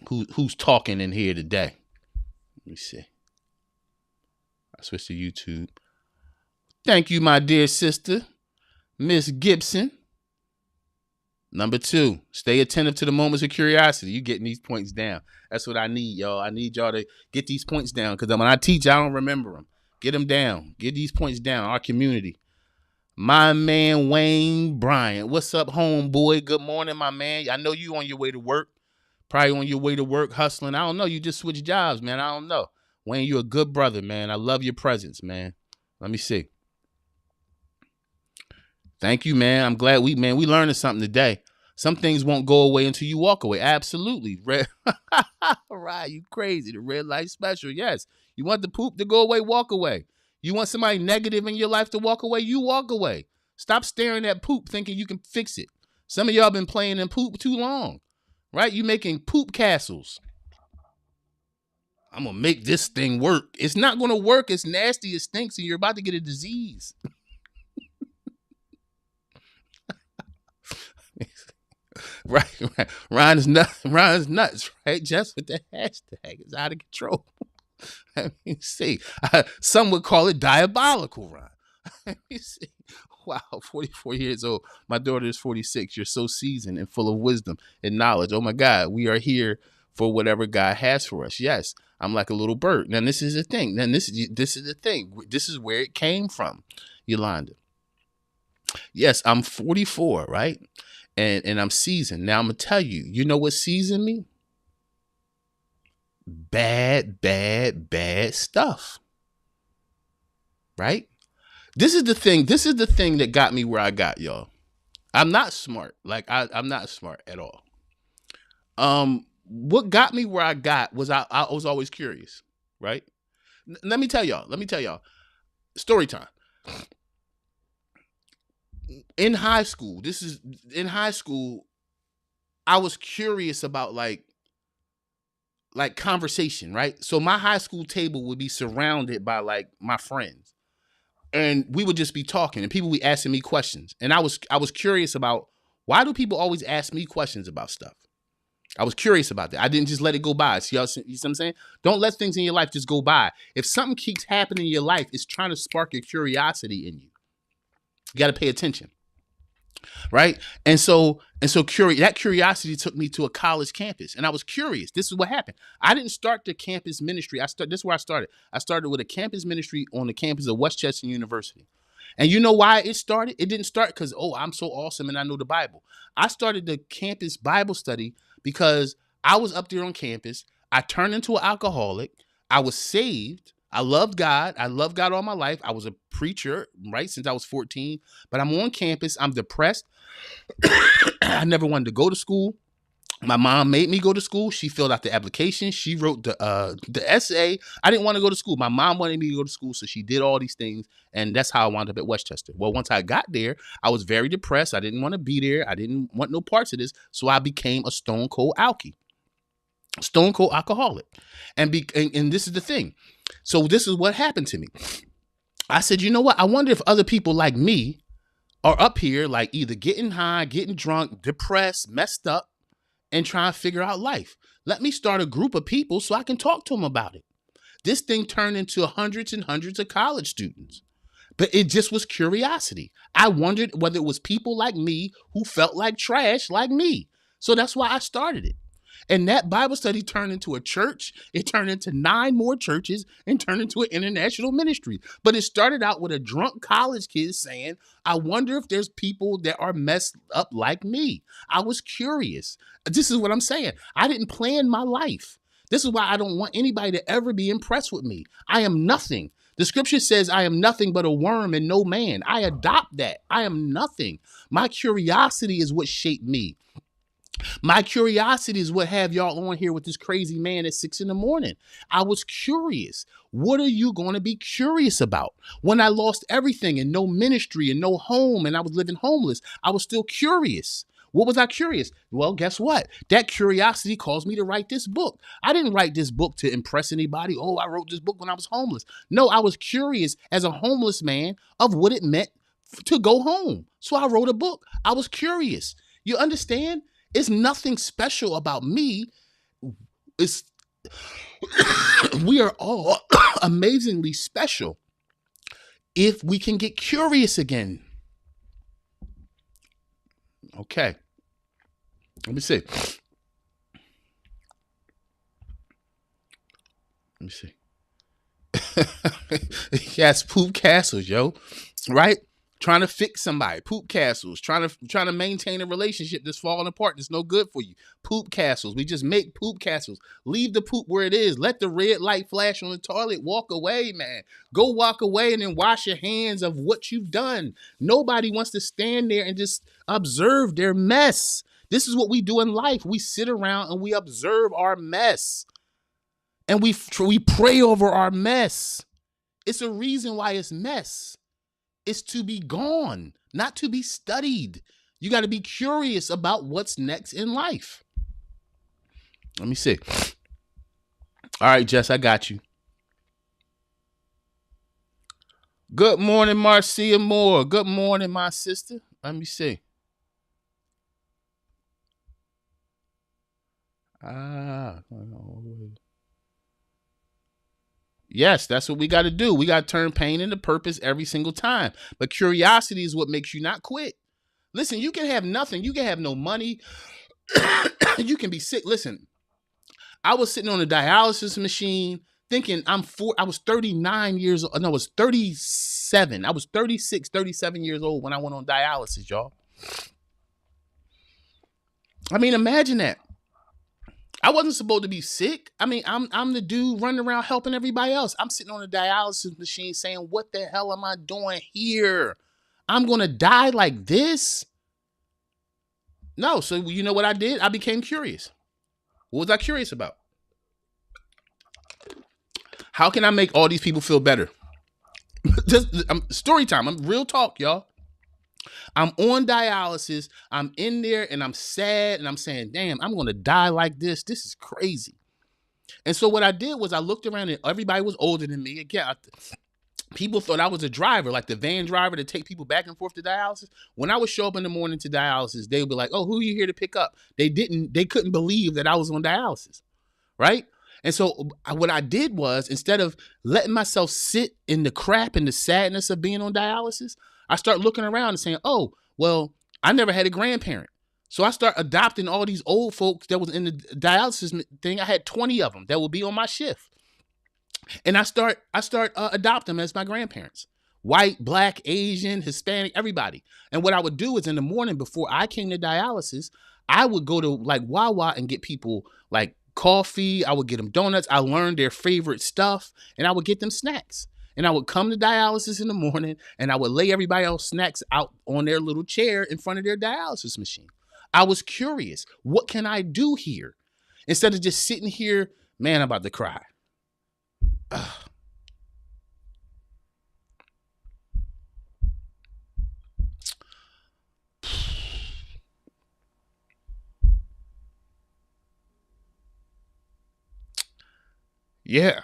Who's talking in here today? Let me see. I switched to YouTube. Thank you, my dear sister, Miss Gibson. Number 2, stay attentive to the moments of curiosity. You getting these points down. That's what I need, y'all. I need y'all to get these points down because when I teach, I don't remember them. Get them down. Get these points down. Our community. My man, Wayne Bryant. What's up, homeboy? Good morning, my man. I know you on your way to work. Probably on your way to work, hustling. I don't know. You just switched jobs, man. I don't know. Wayne, you're a good brother, man. I love your presence, man. Let me see. Thank you, man. I'm glad we learning something today. Some things won't go away until you walk away. Absolutely. Red. Right, you crazy. The red light special. Yes. You want the poop to go away, walk away. You want somebody negative in your life to walk away, you walk away. Stop staring at poop thinking you can fix it. Some of y'all been playing in poop too long, right? You making poop castles. I'm going to make this thing work. It's not going to work. It's nasty. It stinks and you're about to get a disease. Right. Ryan's nuts, right? Just with the hashtag. It's out of control. Let me see. Some would call it diabolical, Ryan. Let me see. Wow, 44 years old. My daughter is 46. You're so seasoned and full of wisdom and knowledge. Oh my God, we are here for whatever God has for us. Yes, I'm like a little bird. Now this is the thing. This is the thing. This is where it came from, Yolanda. Yes, I'm 44, right? And I'm seasoned. Now I'm gonna tell you, you know what seasoned me? Bad stuff. Right? This is the thing that got me where I got, y'all. I'm not smart. Like I'm not smart at all. What got me where I got was I was always curious, right? Let me tell y'all. Story time. In high school, I was curious about like conversation, right? So my high school table would be surrounded by like my friends. And we would just be talking and people would be asking me questions. And I was curious about why do people always ask me questions about stuff? I was curious about that. I didn't just let it go by. See, you see what I'm saying? Don't let things in your life just go by. If something keeps happening in your life, it's trying to spark your curiosity in you. You got to pay attention, right? And so that curiosity took me to a college campus, and I was curious. This is what happened. I didn't start the campus ministry. This is where I started. I started with a campus ministry on the campus of Westchester University. And you know why it started? It didn't start because, oh, I'm so awesome and I know the Bible. I started the campus Bible study because I was up there on campus. I turned into an alcoholic. I was saved. I loved God. I loved God all my life. I was a preacher, right, since I was 14. But I'm on campus. I'm depressed. I never wanted to go to school. My mom made me go to school. She filled out the application. She wrote the essay. I didn't want to go to school. My mom wanted me to go to school, so she did all these things, and that's how I wound up at Westchester. Well, once I got there, I was very depressed. I didn't want to be there. I didn't want no parts of this, so I became a stone cold alcoholic. And this is the thing. So this is what happened to me. I said, you know what? I wonder if other people like me are up here, like either getting high, getting drunk, depressed, messed up, and trying to figure out life. Let me start a group of people so I can talk to them about it. This thing turned into hundreds and hundreds of college students. But it just was curiosity. I wondered whether it was people like me who felt like trash like me. So that's why I started it. And that Bible study turned into a church. It turned into 9 more churches and turned into an international ministry. But it started out with a drunk college kid saying, I wonder if there's people that are messed up like me. I was curious. This is what I'm saying. I didn't plan my life. This is why I don't want anybody to ever be impressed with me. I am nothing. The scripture says I am nothing but a worm and no man. I adopt that. I am nothing. My curiosity is what shaped me. My curiosity is what have y'all on here with this crazy man at 6 a.m. I was curious. What are you going to be curious about? When I lost everything and no ministry and no home and I was living homeless, I was still curious. What was I curious? Well, guess what? That curiosity caused me to write this book. I didn't write this book to impress anybody. Oh, I wrote this book when I was homeless. No, I was curious as a homeless man of what it meant to go home. So I wrote a book. I was curious. You understand? It's nothing special about me. It's We are all amazingly special if we can get curious again. Okay. Let me see. Let me see. Yes, poop castles, yo. Right? Trying to fix somebody. Poop castles. Trying to maintain a relationship that's falling apart. That's no good for you. Poop castles. We just make poop castles. Leave the poop where it is. Let the red light flash on the toilet. Walk away, man. Go walk away and then wash your hands of what you've done. Nobody wants to stand there and just observe their mess. This is what we do in life. We sit around and we observe our mess. And we pray over our mess. It's a reason why it's mess. It's to be gone, not to be studied. You got to be curious about what's next in life. Let me see. All right, Jess, I got you. Good morning, Marcia Moore. Good morning, my sister. Let me see. Yes, that's what we got to do. We got to turn pain into purpose every single time. But curiosity is what makes you not quit. Listen, you can have nothing. You can have no money. You can be sick. Listen, I was sitting on a dialysis machine thinking I was 39 years old. No, I was 37. I was 36, 37 years old when I went on dialysis, y'all. I mean, imagine that. I wasn't supposed to be sick. I mean, I'm the dude running around helping everybody else. I'm sitting on a dialysis machine saying, what the hell am I doing here? I'm going to die like this? No. So you know what I did? I became curious. What was I curious about? How can I make all these people feel better? Story time. I'm real talk, y'all. I'm on dialysis. I'm in there and I'm sad and I'm saying, damn, I'm going to die like this. This is crazy. And so what I did was I looked around and everybody was older than me. Again, people thought I was a driver, like the van driver to take people back and forth to dialysis. When I would show up in the morning to dialysis, they would be like, oh, who are you here to pick up? They couldn't believe that I was on dialysis. Right? And so what I did was, instead of letting myself sit in the crap and the sadness of being on dialysis, I start looking around and saying, oh, well, I never had a grandparent. So I start adopting all these old folks that was in the dialysis thing. I had 20 of them that would be on my shift. And I start adopting them as my grandparents. White, black, Asian, Hispanic, everybody. And what I would do is in the morning before I came to dialysis, I would go to like Wawa and get people like coffee. I would get them donuts. I learned their favorite stuff and I would get them snacks. And I would come to dialysis in the morning and I would lay everybody else snacks out on their little chair in front of their dialysis machine. I was curious. What can I do here? Instead of just sitting here, man, I'm about to cry. Ugh. Yeah.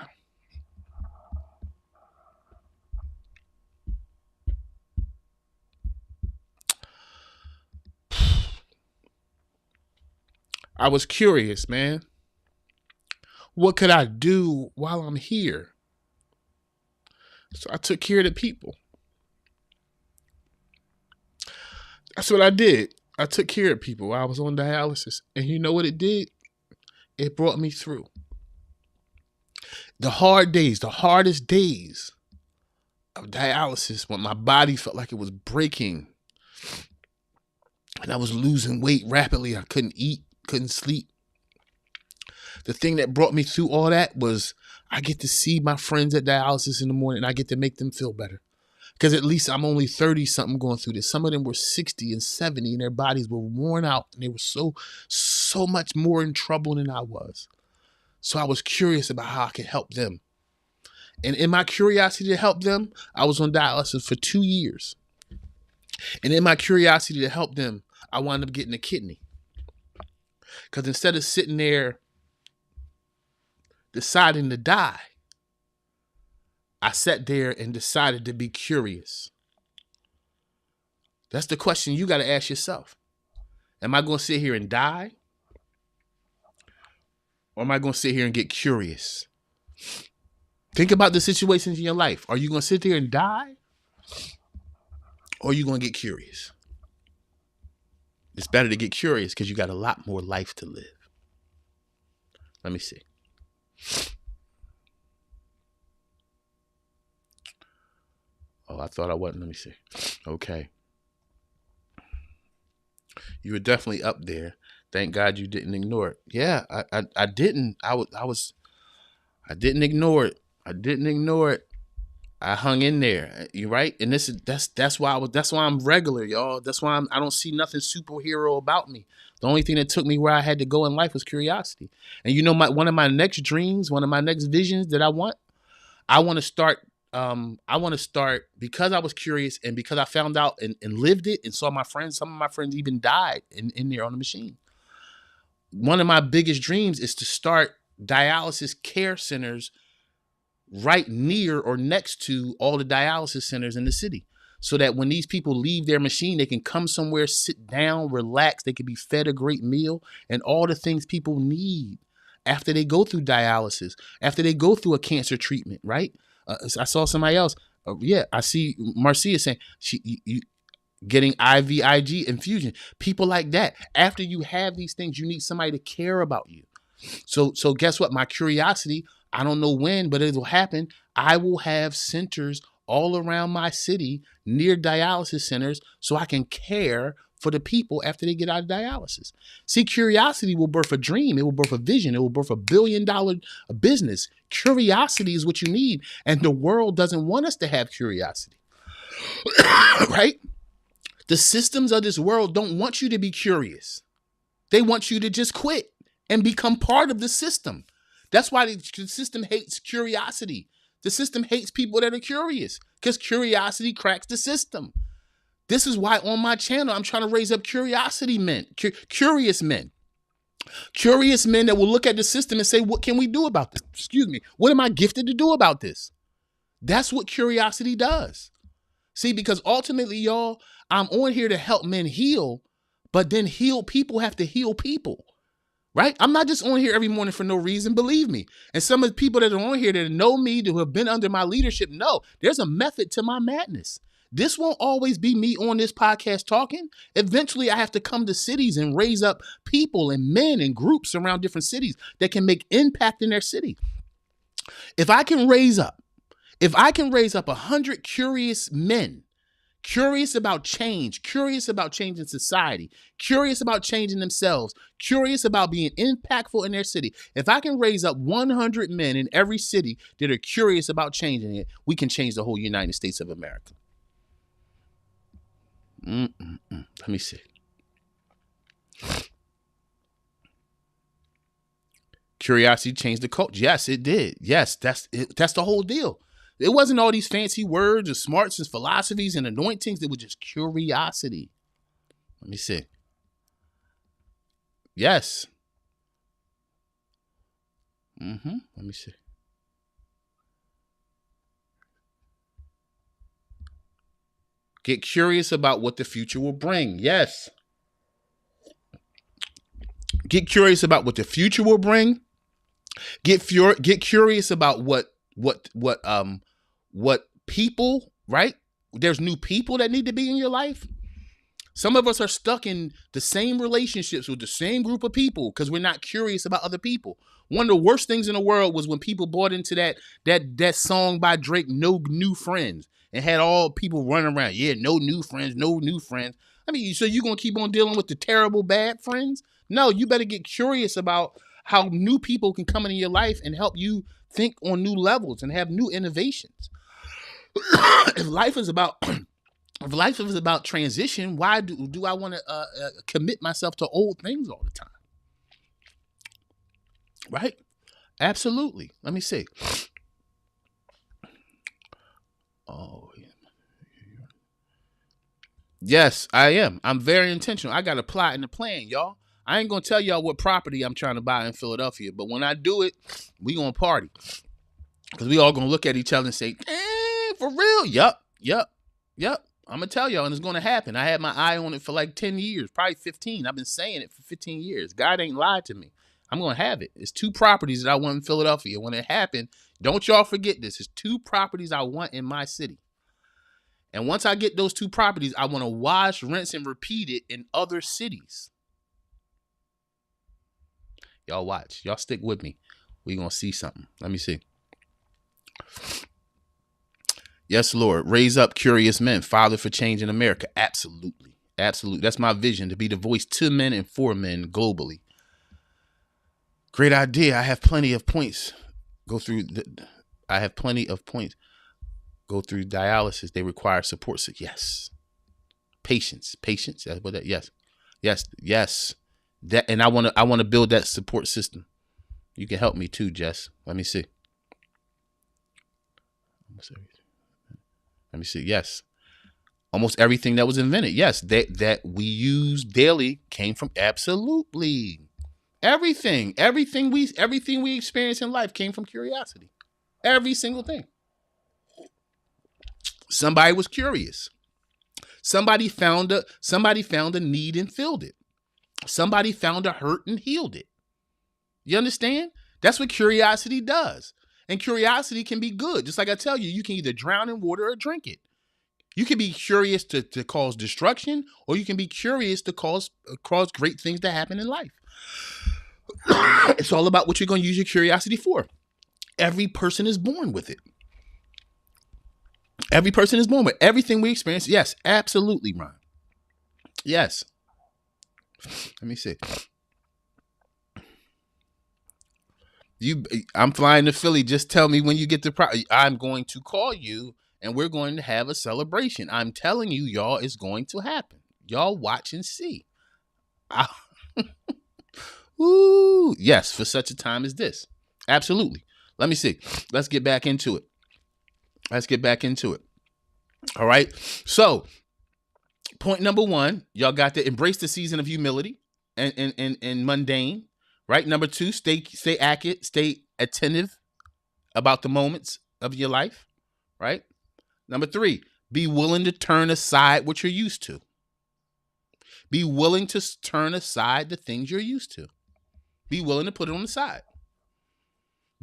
I was curious, man. What could I do while I'm here? So I took care of the people. That's what I did. I took care of people while I was on dialysis. And you know what it did? It brought me through. The hard days, the hardest days of dialysis, when my body felt like it was breaking and I was losing weight rapidly. I couldn't eat, couldn't sleep. The thing that brought me through all that was I get to see my friends at dialysis in the morning and I get to make them feel better. Because at least I'm only 30 something going through this. Some of them were 60 and 70 and their bodies were worn out and they were so much more in trouble than I was. So I was curious about how I could help them. And in my curiosity to help them, I was on dialysis for 2 years. And in my curiosity to help them, I wound up getting a kidney. Because instead of sitting there deciding to die, I sat there and decided to be curious. That's the question you got to ask yourself. Am I going to sit here and die? Or am I going to sit here and get curious? Think about the situations in your life. Are you going to sit there and die? Or are you going to get curious? It's better to get curious because you got a lot more life to live. Let me see. Oh, I thought I wasn't. Let me see. Okay. You were definitely up there. Thank God you didn't ignore it. Yeah, I didn't. I didn't ignore it. I didn't ignore it. I hung in there. You right? And that's why I'm regular, y'all. That's why I don't see nothing superhero about me. The only thing that took me where I had to go in life was curiosity. And you know, one of my next dreams, one of my next visions that I want to start. I want to start because I was curious and because I found out and lived it and saw my friends. Some of my friends even died in there on the machine. One of my biggest dreams is to start dialysis care centers right near or next to all the dialysis centers in the city, so that when these people leave their machine, they can come somewhere, sit down, relax. They can be fed a great meal and all the things people need after they go through dialysis, after they go through a cancer treatment, right? I saw somebody else. I see Marcia saying you getting IVIG infusion. People like that. After you have these things, you need somebody to care about you. So guess what? My curiosity, I don't know when, but it will happen. I will have centers all around my city near dialysis centers so I can care for the people after they get out of dialysis. See, curiosity will birth a dream. It will birth a vision. It will birth $1 billion business. Curiosity is what you need. And the world doesn't want us to have curiosity, right? The systems of this world don't want you to be curious. They want you to just quit and become part of the system. That's why the system hates curiosity. The system hates people that are curious because curiosity cracks the system. This is why on my channel, I'm trying to raise up curiosity men, curious men that will look at the system and say, what can we do about this? Excuse me. What am I gifted to do about this? That's what curiosity does. See, because ultimately, y'all, I'm on here to help men heal, but then healed people have to heal people, right? I'm not just on here every morning for no reason, believe me. And some of the people that are on here that know me, that have been under my leadership, know there's a method to my madness. This won't always be me on this podcast talking. Eventually, I have to come to cities and raise up people and men and groups around different cities that can make impact in their city. If I can raise up 100 curious men, curious about change, curious about changing society, curious about changing themselves, curious about being impactful in their city. If I can raise up 100 men in every city that are curious about changing it, we can change the whole United States of America. Let me see. Curiosity changed the culture. Yes, it did. Yes, that's the whole deal. It wasn't all these fancy words or smarts and philosophies and anointings. It was just curiosity. Let me see. Yes. Let me see. Get curious about what the future will bring. Yes. Get curious about what the future will bring. Get curious about what people, right? There's new people that need to be in your life. Some of us are stuck in the same relationships with the same group of people because we're not curious about other people. One of the worst things in the world was when people bought into that song by Drake, No New Friends, and had all people running around. Yeah, no new friends, no new friends. I mean, so you're going to keep on dealing with the terrible, bad friends? No, you better get curious about how new people can come into your life and help you think on new levels and have new innovations. If life is about transition, why do I want to commit myself to old things all the time? Right? Absolutely. Let me see. Oh, yeah. Yes, I am. I'm very intentional. I got a plot and a plan, y'all. I ain't going to tell y'all what property I'm trying to buy in Philadelphia, but when I do it, we going to party. Because we all going to look at each other and say, for real? Yup. I'm going to tell y'all, and it's going to happen. I had my eye on it for like 10 years, probably 15. I've been saying it for 15 years. God ain't lied to me. I'm going to have it. It's 2 properties that I want in Philadelphia. When it happened, don't y'all forget this. It's 2 properties I want in my city. And once I get those 2 properties, I want to wash, rinse, and repeat it in other cities. Y'all watch. Y'all stick with me. We're going to see something. Let me see. Yes, Lord. Raise up curious men. Father for change in America. Absolutely. Absolutely. That's my vision, to be the voice to men and for men globally. Great idea. I have plenty of points. Go through dialysis. They require support. So yes. Patience. That's what that. Yes. That, and I want to build that support system. You can help me too, Jess. Let me see. Yes. Almost everything that was invented. Yes. That we use daily came from absolutely everything. Everything we experience in life came from curiosity. Every single thing. Somebody was curious. Somebody found a need and filled it. Somebody found a hurt and healed it. You understand? That's what curiosity does. And curiosity can be good. Just like I tell you, you can either drown in water or drink it. You can be curious to cause destruction, or you can be curious to cause great things to happen in life. It's all about what you're going to use your curiosity for. Every person is born with it. Every person is born with everything we experience. Yes, absolutely, Ron. Yes. Let me see. I'm flying to Philly. Just tell me when you get the I'm going to call you and we're going to have a celebration. I'm telling you, y'all, it's going to happen. Y'all watch and see. Ooh, yes, for such a time as this. Absolutely. Let me see. Let's get back into it. All right. So, point number 1, y'all got to embrace the season of humility and mundane. Right. Number 2, stay accurate, stay attentive about the moments of your life. Right. Number 3, be willing to turn aside what you're used to. Be willing to turn aside the things you're used to. Be willing to put it on the side.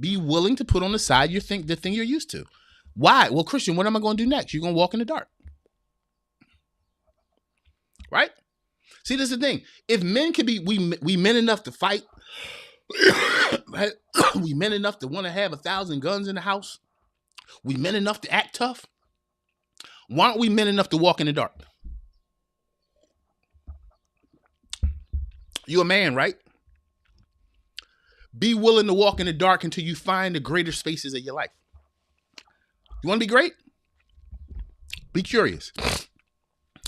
Be willing to put on the side the thing you're used to. Why? Well, Christian, what am I going to do next? You're going to walk in the dark. Right? See, this is the thing. If men can be, we men enough to fight, right? We men enough to want to have 1,000 guns in the house. We men enough to act tough. Why aren't we men enough to walk in the dark? You a man, right? Be willing to walk in the dark until you find the greater spaces of your life. You want to be great? Be curious.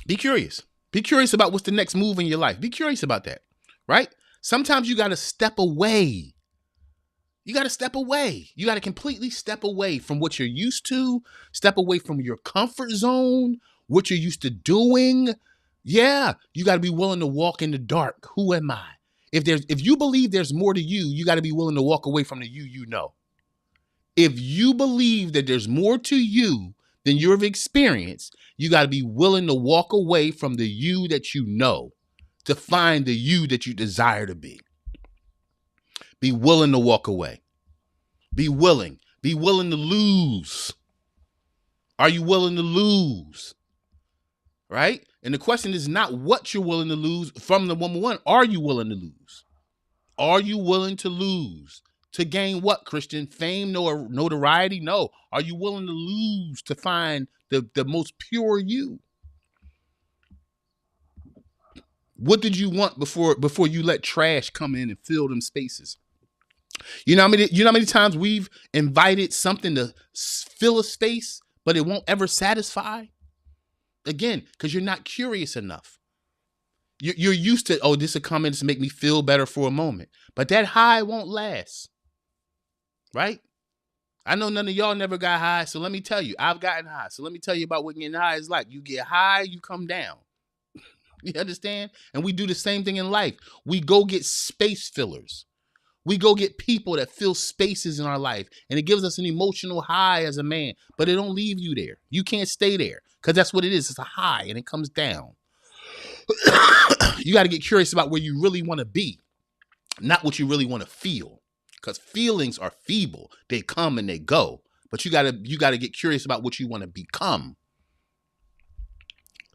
Be curious. Be curious about what's the next move in your life. Be curious about that, right? Sometimes you got to step away. You got to step away. You got to completely step away from what you're used to, step away from your comfort zone, what you're used to doing. Yeah, you got to be willing to walk in the dark. Who am I? If you believe there's more to you, you got to be willing to walk away from the you know. If you believe that there's more to you than you've experienced, you got to be willing to walk away from the you that you know to find the you that you desire to be. Be willing to walk away. Be willing. Be willing to lose. Are you willing to lose? Right? And the question is not what you're willing to lose from the number 1. Are you willing to lose? Are you willing to lose? To gain what, Christian? Fame, notoriety? No. Are you willing to lose to find the most pure you? What did you want before you let trash come in and fill them spaces? You know how many times we've invited something to fill a space, but it won't ever satisfy? Again, because you're not curious enough. You're used to, oh, this will come in to make me feel better for a moment. But that high won't last. Right? I know none of y'all never got high, so let me tell you, I've gotten high. So let me tell you about what getting high is like. You get high, you come down. You understand? And we do the same thing in life. We go get space fillers. We go get people that fill spaces in our life, and it gives us an emotional high as a man, but it don't leave you there. You can't stay there because that's what it is. It's a high and it comes down. You got to get curious about where you really want to be. not what you really want to feel, because feelings are feeble. They come and they go, but you gotta get curious about what you want to become.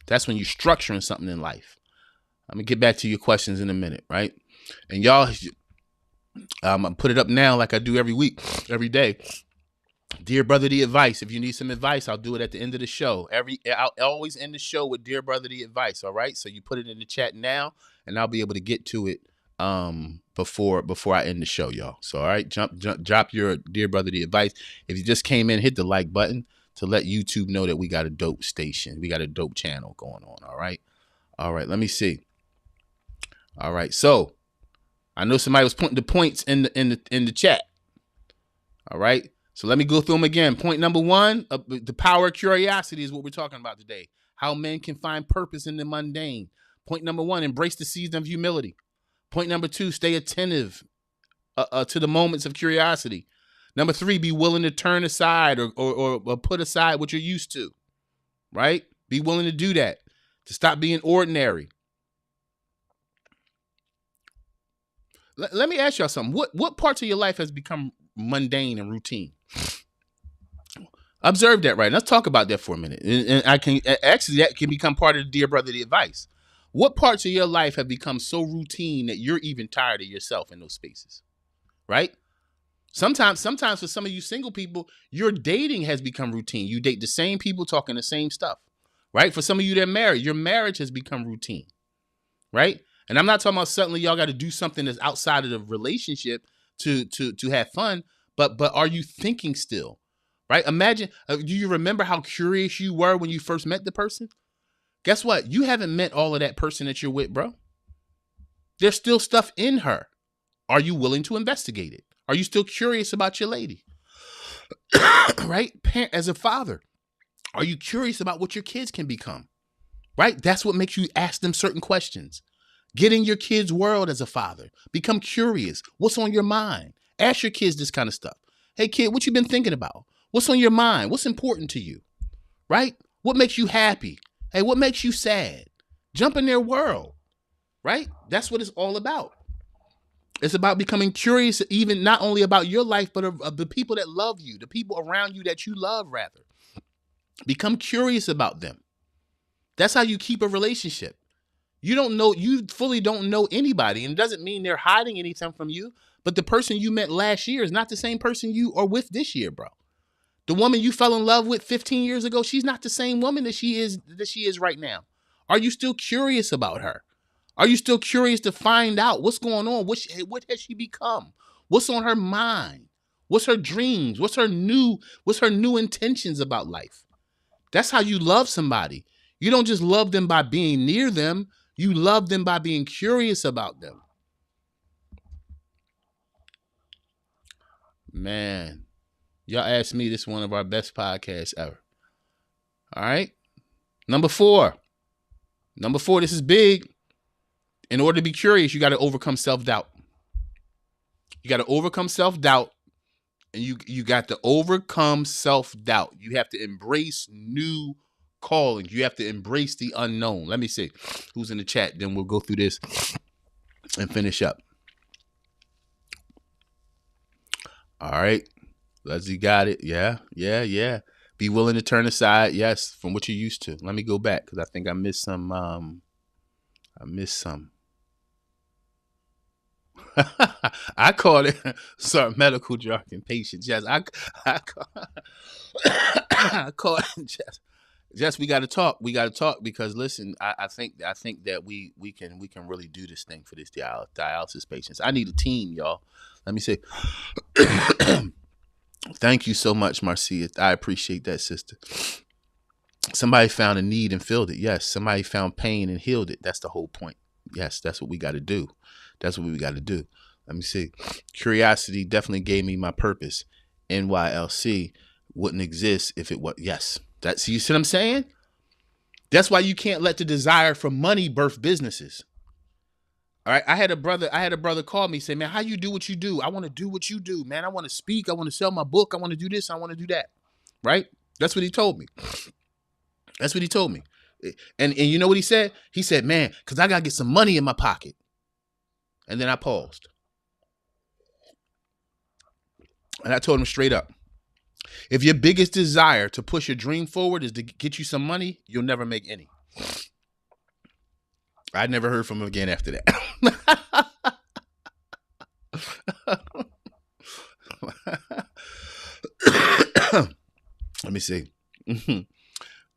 That's when you're structuring something in life. I'm gonna get back to your questions in a minute, right? And y'all, I'm gonna put it up now like I do every week, every day. Dear brother, the advice. If you need some advice, I'll do it at the end of the show. I'll always end the show with dear brother, the advice. All right. So you put it in the chat now, and I'll be able to get to it before I end the show, y'all. So all right, drop your dear brother, the advice. If you just came in, hit the like button to let YouTube know that we got a dope station. We got a dope channel going on. All right. All right. Let me see. All right. So I know somebody was putting the points in the chat. All right. So let me go through them again. Point number 1, the power of curiosity is what we're talking about today. How men can find purpose in the mundane. Point number 1, embrace the season of humility. Point number 2, stay attentive to the moments of curiosity. Number 3, be willing to turn aside or put aside what you're used to, right? Be willing to do that, to stop being ordinary. Let me ask y'all something. What parts of your life has become mundane and routine? Observe that, right? Let's talk about that for a minute. And that can become part of the dear brother, the advice. What parts of your life have become so routine that you're even tired of yourself in those spaces, right? Sometimes for some of you single people, your dating has become routine. You date the same people talking the same stuff, right? For some of you that are married, your marriage has become routine, right? And I'm not talking about suddenly y'all got to do something that's outside of the relationship to have fun, but are you thinking still, right? Imagine, do you remember how curious you were when you first met the person? Guess what? You haven't met all of that person that you're with, bro. There's still stuff in her. Are you willing to investigate it? Are you still curious about your lady? Right? As a father, are you curious about what your kids can become? Right? That's what makes you ask them certain questions. Get in your kids' world as a father. Become curious. What's on your mind? Ask your kids this kind of stuff. Hey, kid, what you been thinking about? What's on your mind? What's important to you? Right? What makes you happy? Hey, what makes you sad? Jump in their world. Right? That's what it's all about. It's about becoming curious, even not only about your life, but of the people that love you, the people around you that you love, rather. Become curious about them. That's how you keep a relationship. You fully don't know anybody, and it doesn't mean they're hiding anything from you, but the person you met last year is not the same person you are with this year, bro. The woman you fell in love with 15 years ago, she's not the same woman that she is right now. Are you still curious about her? Are you still curious to find out what's going on? What has she become? What's on her mind? What's her dreams? What's her new intentions about life? That's how you love somebody. You don't just love them by being near them. You love them by being curious about them. Man, y'all asked me, this is one of our best podcasts ever. All right. Number 4, this is big. In order to be curious, you got to overcome self-doubt. You got to overcome self-doubt, and you got to overcome self-doubt. You have to embrace new callings. You have to embrace the unknown. Let me see who's in the chat. Then we'll go through this and finish up. All right. Leslie got it. Yeah. Be willing to turn aside. Yes. From what you're used to. Let me go back because I think I missed some. I call it medical jargon, patience. Yes, I call it just we got to talk. We got to talk because listen, I think that we can really do this thing for this dialysis patients. I need a team, y'all. Let me say, thank you so much, Marcia. I appreciate that, sister. Somebody found a need and filled it. Yes, somebody found pain and healed it. That's the whole point. Yes, that's what we got to do. That's what we got to do. Let me see. Curiosity definitely gave me my purpose. NYLC wouldn't exist if it was. Yes. That's, you see what I'm saying? That's why you can't let the desire for money birth businesses. All right. I had a brother call me, say, man, how you do what you do? I want to do what you do, man. I want to speak. I want to sell my book. I want to do this. I want to do that. Right. That's what he told me. And you know what he said? He said, man, because I got to get some money in my pocket. And then I paused. And I told him straight up, if your biggest desire to push your dream forward is to get you some money, you'll never make any. I never heard from him again after that. Let me see.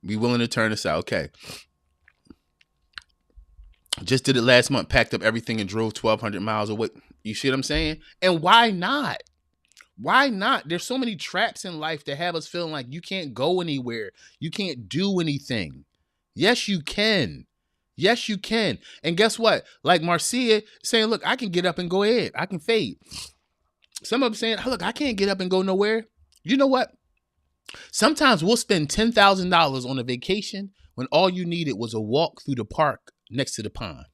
Be willing to turn this out. Okay. Just did it last month, packed up everything and drove 1,200 miles away. You see what I'm saying? And why not? Why not? There's so many traps in life that have us feeling like you can't go anywhere. You can't do anything. Yes, you can. Yes, you can. And guess what? Like Marcia saying, look, I can get up and go ahead. I can fade. Some of them saying, look, I can't get up and go nowhere. You know what? Sometimes we'll spend $10,000 on a vacation when all you needed was a walk through the park next to the pond.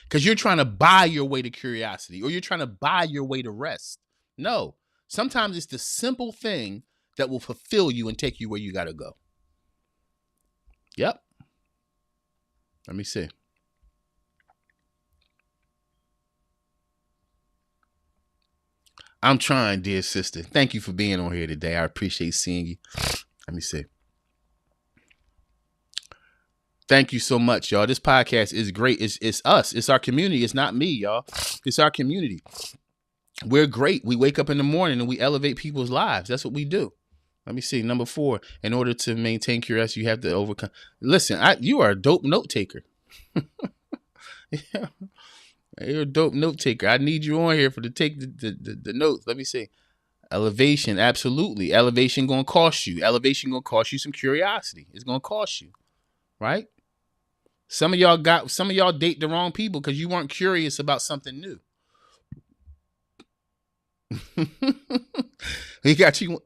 Because you're trying to buy your way to curiosity, or you're trying to buy your way to rest. No, sometimes it's the simple thing that will fulfill you and take you where you got to go. Yep. Let me see. I'm trying, dear sister. Thank you for being on here today. I appreciate seeing you. Let me see. Thank you so much, y'all. This podcast is great. It's us. It's our community. It's not me, y'all. It's our community. We're great. We wake up in the morning and we elevate people's lives. That's what we do. Let me see. Number 4, in order to maintain curiosity, you have to overcome. Listen, you are a dope note taker. Yeah. You're a dope note taker. I need you on here to take the notes. Let me see. Elevation. Absolutely. Elevation going to cost you. Elevation going to cost you some curiosity. It's going to cost you. Right? Some of y'all date the wrong people because you weren't curious about something new. We got you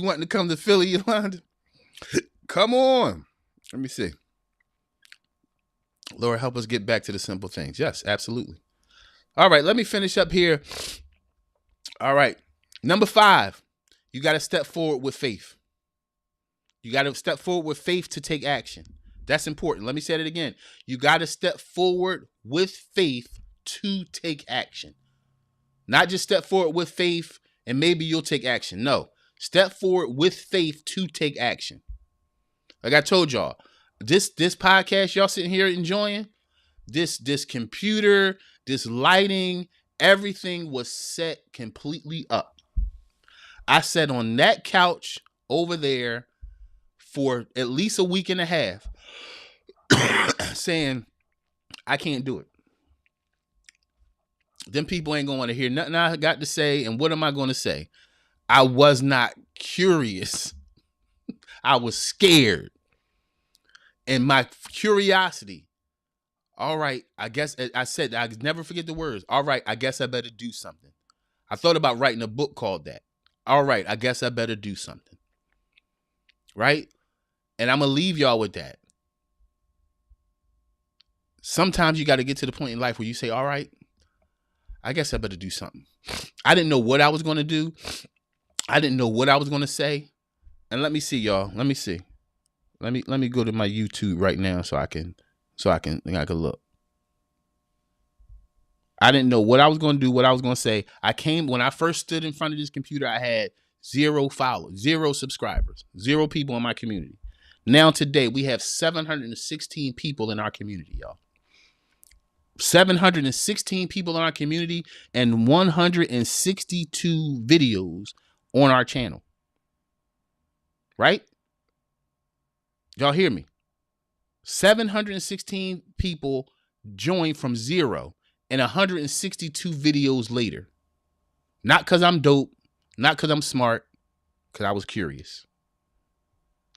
wanting to come to Philly, Yolanda. Come on. Let me see. Lord, help us get back to the simple things. Yes, absolutely. All right, let me finish up here. All right. Number 5, you got to step forward with faith. You got to step forward with faith to take action. That's important. Let me say it again. You got to step forward with faith to take action. Not just step forward with faith and maybe you'll take action. No, step forward with faith to take action. Like I told y'all, this podcast y'all sitting here enjoying, this computer, this lighting, everything was set completely up. I sat on that couch over there for at least a week and a half saying, I can't do it. Them people ain't going to want to hear nothing I got to say. And what am I going to say? I was not curious. I was scared. And my curiosity, all right, I guess I said, I never forget the words. All right, I guess I better do something. I thought about writing a book called that. All right, I guess I better do something. Right? And I'm going to leave y'all with that. Sometimes you got to get to the point in life where you say, all right, I guess I better do something. I didn't know what I was going to do. I didn't know what I was going to say. And let me see, y'all. Let me see. Let me go to my YouTube right now so I can look. I didn't know what I was going to do, what I was going to say. When I first stood in front of this computer, I had 0 followers, 0 subscribers, 0 people in my community. Now today we have 716 people in our community, y'all. 716 people in our community and 162 videos on our channel. Right? Y'all hear me? 716 people joined from 0 and 162 videos later. Not because I'm dope, not because I'm smart, because I was curious.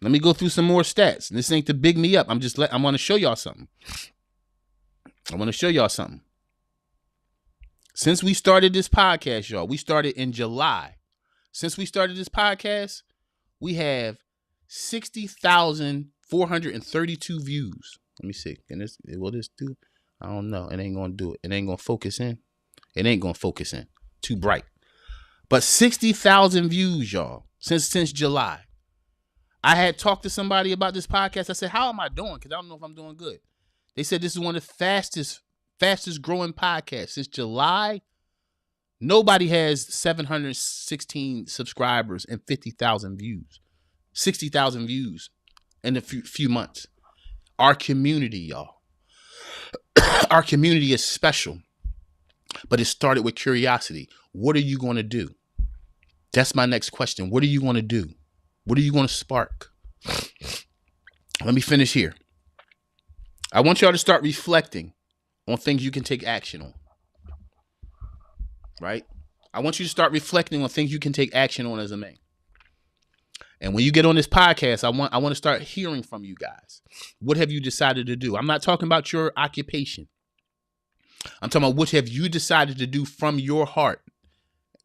Let me go through some more stats. This ain't to big me up. I'm going to show y'all something. I want to show y'all something. Since we started this podcast, y'all, we started in July. Since we started this podcast, we have 60,432 views. Let me see. Will this do? I don't know. It ain't going to do it. It ain't going to focus in. It ain't going to focus in. Too bright. But 60,000 views, y'all, since July. I had talked to somebody about this podcast. I said, how am I doing? Because I don't know if I'm doing good. They said this is one of the fastest growing podcasts since July. Nobody has 716 subscribers and 50,000 views, 60,000 views in a few months. Our community, y'all. Our community is special, but it started with curiosity. What are you going to do? That's my next question. What are you going to do? What are you going to spark? Let me finish here. I want y'all to start reflecting on things you can take action on. Right? I want you to start reflecting on things you can take action on as a man. And when you get on this podcast, I want to start hearing from you guys. What have you decided to do? I'm not talking about your occupation. I'm talking about what have you decided to do from your heart.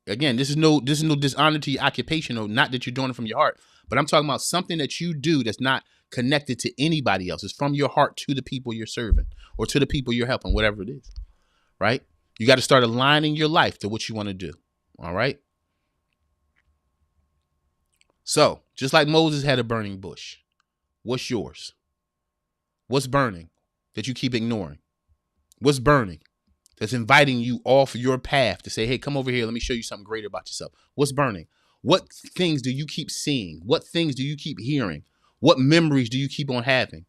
Again, this is no dishonor to your occupation, or not that you're doing it from your heart, but I'm talking about something that you do that's not connected to anybody else. It's from your heart to the people you're serving or to the people you're helping, whatever it is. Right? You got to start aligning your life to what you want to do. All right. So just like Moses had a burning bush, what's yours? What's burning that you keep ignoring? What's burning that's inviting you off your path to say, hey, come over here. Let me show you something greater about yourself. What's burning? What things do you keep seeing? What things do you keep hearing? What memories do you keep on having?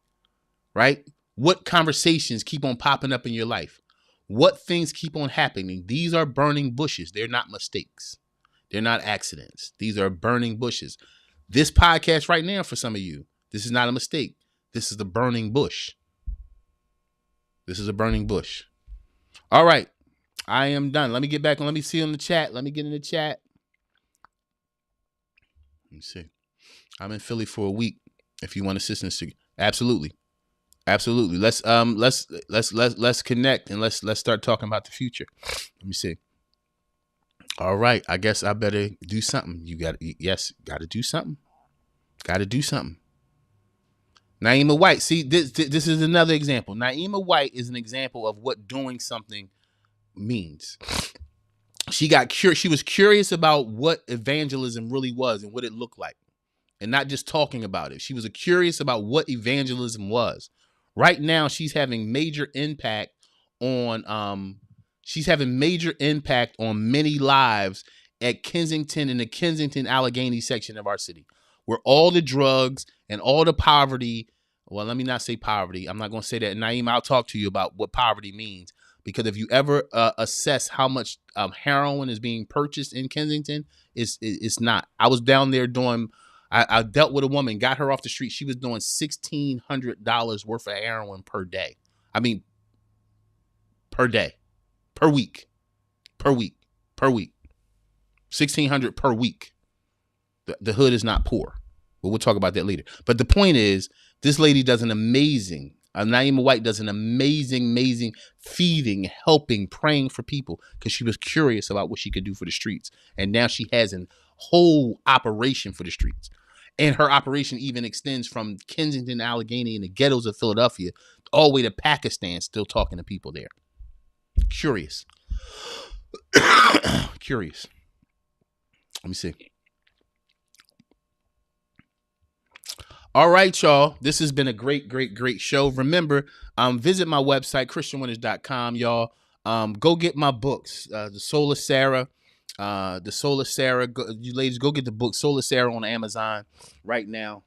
Right? What conversations keep on popping up in your life? What things keep on happening? These are burning bushes. They're not mistakes. They're not accidents. These are burning bushes. This podcast right now, for some of you, this is not a mistake. This is the burning bush. This is a burning bush. All right. I am done. Let me get back and let me see on the chat. Let me get in the chat. Let me see. I'm in Philly for a week. If you want assistance, absolutely. Absolutely. Let's connect and let's start talking about the future. Let me see. All right. I guess I better do something. Got to do something. Got to do something. Naima White. See, this is another example. Naima White is an example of what doing something means. She was curious about what evangelism really was and what it looked like, and not just talking about it. She was curious about what evangelism was. Right now, she's having major impact on many lives at Kensington, in the Kensington Allegheny section of our city, where all the drugs and all the poverty, well, let me not say poverty. I'm not going to say that. Naeem, I'll talk to you about what poverty means, because if you ever assess how much heroin is being purchased in Kensington, it's not. I was down there doing, I dealt with a woman, got her off the street. She was doing $1,600 worth of heroin per day. I mean, per day, per week. 1,600 per week. The hood is not poor, but we'll talk about that later. But the point is, this lady does an amazing, Naima White does an amazing feeding, helping, praying for people, because she was curious about what she could do for the streets. And now she has a whole operation for the streets. And her operation even extends from Kensington, Allegheny, and the ghettos of Philadelphia all the way to Pakistan, still talking to people there. Curious. Curious. Let me see. All right, y'all. This has been a great show. Remember, visit my website, christianwinners.com, y'all. Go get my books, The Soul of Sarah. You ladies, go get the book Soul of Sarah on Amazon right now.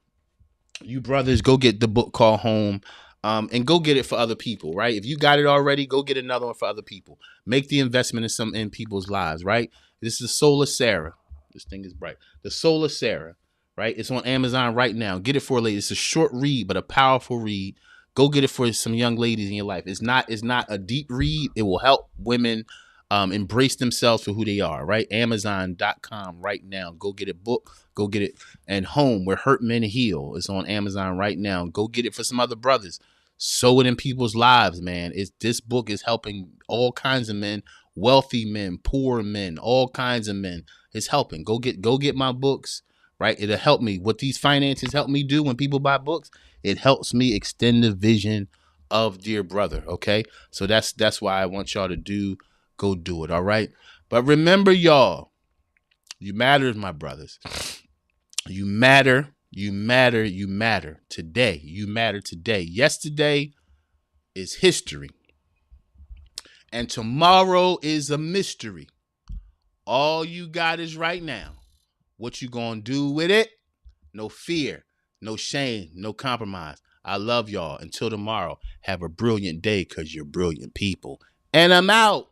You brothers, go get the book called Home. And go get it for other people, right? If you got it already, go get another one for other people. Make the investment in people's lives, right? This is The Soul of Sarah. This thing is bright. The Soul of Sarah, right? It's on Amazon right now. Get it for a lady. It's a short read, but a powerful read. Go get it for some young ladies in your life. It's not a deep read. It will help women embrace themselves for who they are, right? Amazon.com right now. Go get it. Book. Go get it. And Home, Where Hurt Men Heal, is on Amazon right now. Go get it for some other brothers. Sow it in people's lives, man. This book is helping all kinds of men, wealthy men, poor men, all kinds of men. It's helping. Go get my books, right? It'll help me. What these finances help me do when people buy books, it helps me extend the vision of Dear Brother. Okay, so that's why I want y'all to go do it. All right, but remember, y'all, you matter, my brothers. You matter. You matter. You matter today. You matter today. Yesterday is history, and tomorrow is a mystery. All you got is right now. What you gonna do with it? No fear, no shame, no compromise. I love y'all. Until tomorrow, have a brilliant day because you're brilliant people. And I'm out.